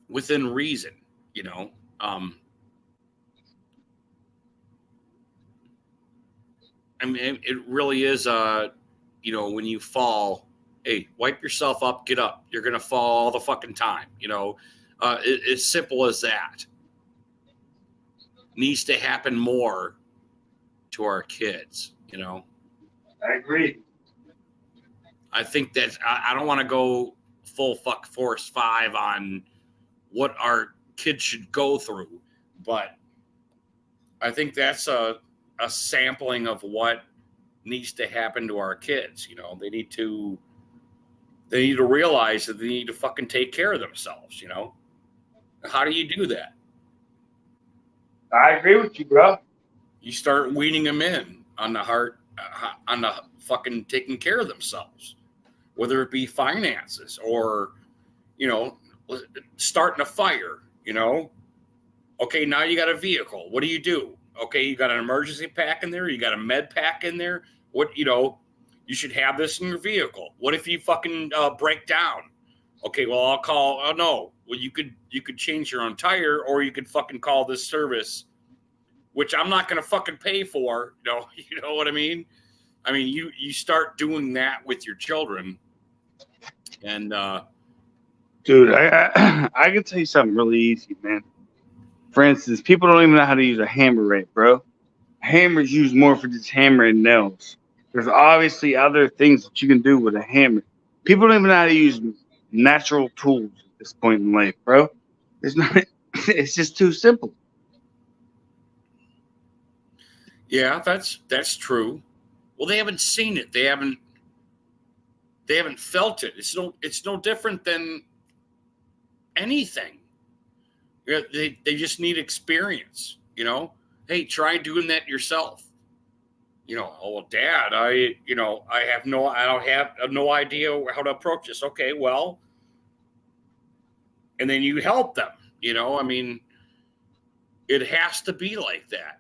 within reason, I mean, it really is, when you fall, hey, wipe yourself up, get up. You're going to fall all the fucking time, it's simple as that. Needs to happen more to our kids, I agree. I think that I don't want to go full fuck force 5 on what our kids should go through, but I think that's a sampling of what needs to happen to our kids. They need to realize that they need to fucking take care of themselves. How do you do that? I agree with you, bro. You start weaning them in on the fucking taking care of themselves, whether it be finances or, starting a fire, Okay, now you got a vehicle. What do you do? Okay, you got an emergency pack in there. You got a med pack in there. What, you should have this in your vehicle. What if you fucking break down? Okay, well, I'll call. Oh, no. Well, you could change your own tire, or you could fucking call this service, which I'm not going to fucking pay for. You know what I mean? I mean, you start doing that with your children. And, dude, I can tell you something really easy, man. For instance, people don't even know how to use a hammer right, bro. Hammer's used more for just hammering nails. There's obviously other things that you can do with a hammer. People don't even know how to use natural tools at this point in life, bro. It's not. It's just too simple. Yeah, that's true. Well, they haven't seen it. They haven't felt it. It's no different than anything. Yeah, they just need experience, you know. Hey, try doing that yourself. You know, oh well, Dad, I don't have no idea how to approach this. Okay, well, and then you help them, you know. I mean, it has to be like that.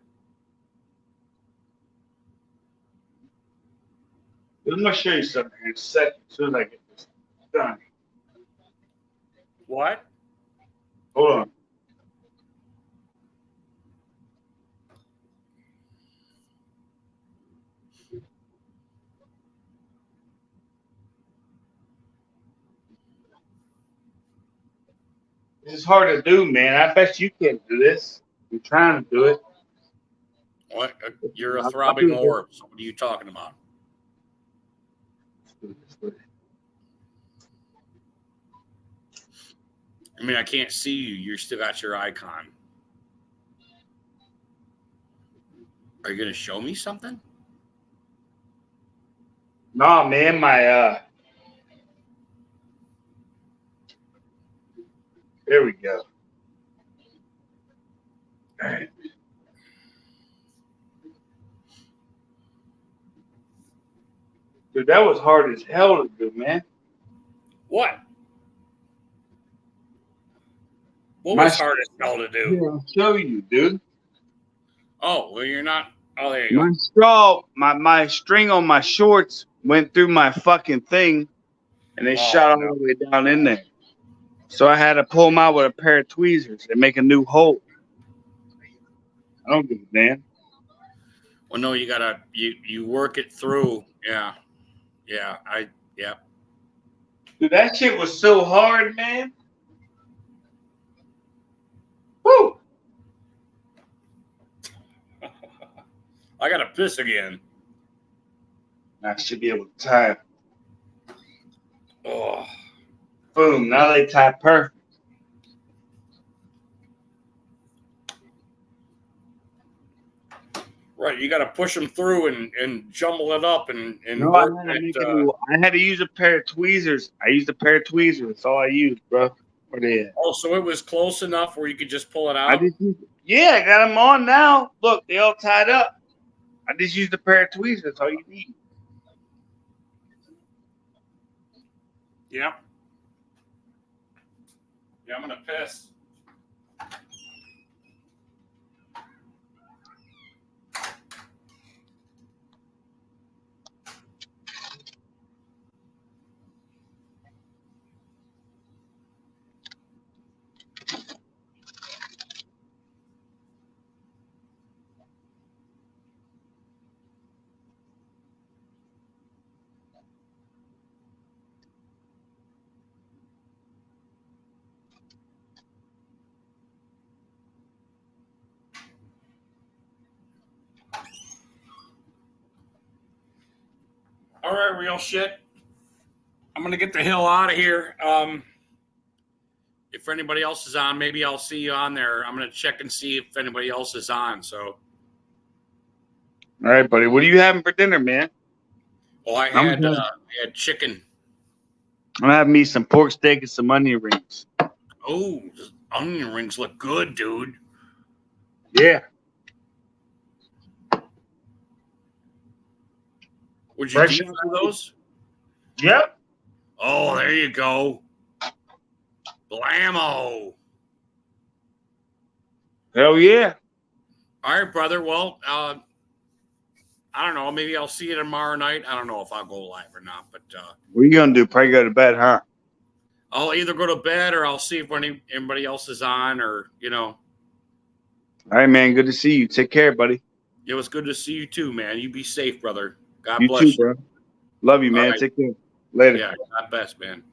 I'm gonna show you something in a second, as soon as I get this done. What? Hold on. This is hard to do, man. I bet you can't do this. You're trying to do it. What? You're a throbbing orb. So what are you talking about? I mean, I can't see you. You still got your icon. Are you going to show me something? Nah, man, my there we go. All right. Dude, that was hard as hell to do, man. What? What was hard as hell to do? Here, I'll show you, dude. Oh, well, you're not. Oh, there you go. My straw, my string on my shorts went through my fucking thing, and they shot all the way down in there. So I had to pull them out with a pair of tweezers and make a new hole. I don't give a damn. Well, no, you gotta you work it through. Yeah. Dude, that shit was so hard, man. Woo! I gotta piss again. I should be able to tie. Oh, Boom! Now they tie perfect. right. You gotta push them through and jumble it up and No, work I had, it, I had to use a pair of tweezers. I used a pair of tweezers. That's all I used, bro. Where they at? Oh, so it was close enough where you could just pull it out. I got them on now. Look, they all tied up. I just used a pair of tweezers. That's all you need. Yeah. Yeah, I'm gonna piss. All right, real shit. I'm gonna get the hell out of here. If anybody else is on, maybe I'll see you on there. I'm gonna check and see if anybody else is on. So, All right, buddy. What are you having for dinner, man? well, I I'm had chicken. I'm having me some pork steak and some onion rings. Oh, the onion rings look good, dude. Yeah. Would you Fresh deep fry those? Yep. Oh, there you go. Blammo. Hell yeah. All right, brother. Well, I don't know. Maybe I'll see you tomorrow night. I don't know if I'll go live or not, but What are you gonna do? Probably go to bed, huh? I'll either go to bed or I'll see if anybody else is on, or All right, man. Good to see you. Take care, buddy. It was good to see you too, man. You be safe, brother. God You bless too, you. bro. Love you, man. All right. Take care. Later. Yeah, God bless, man.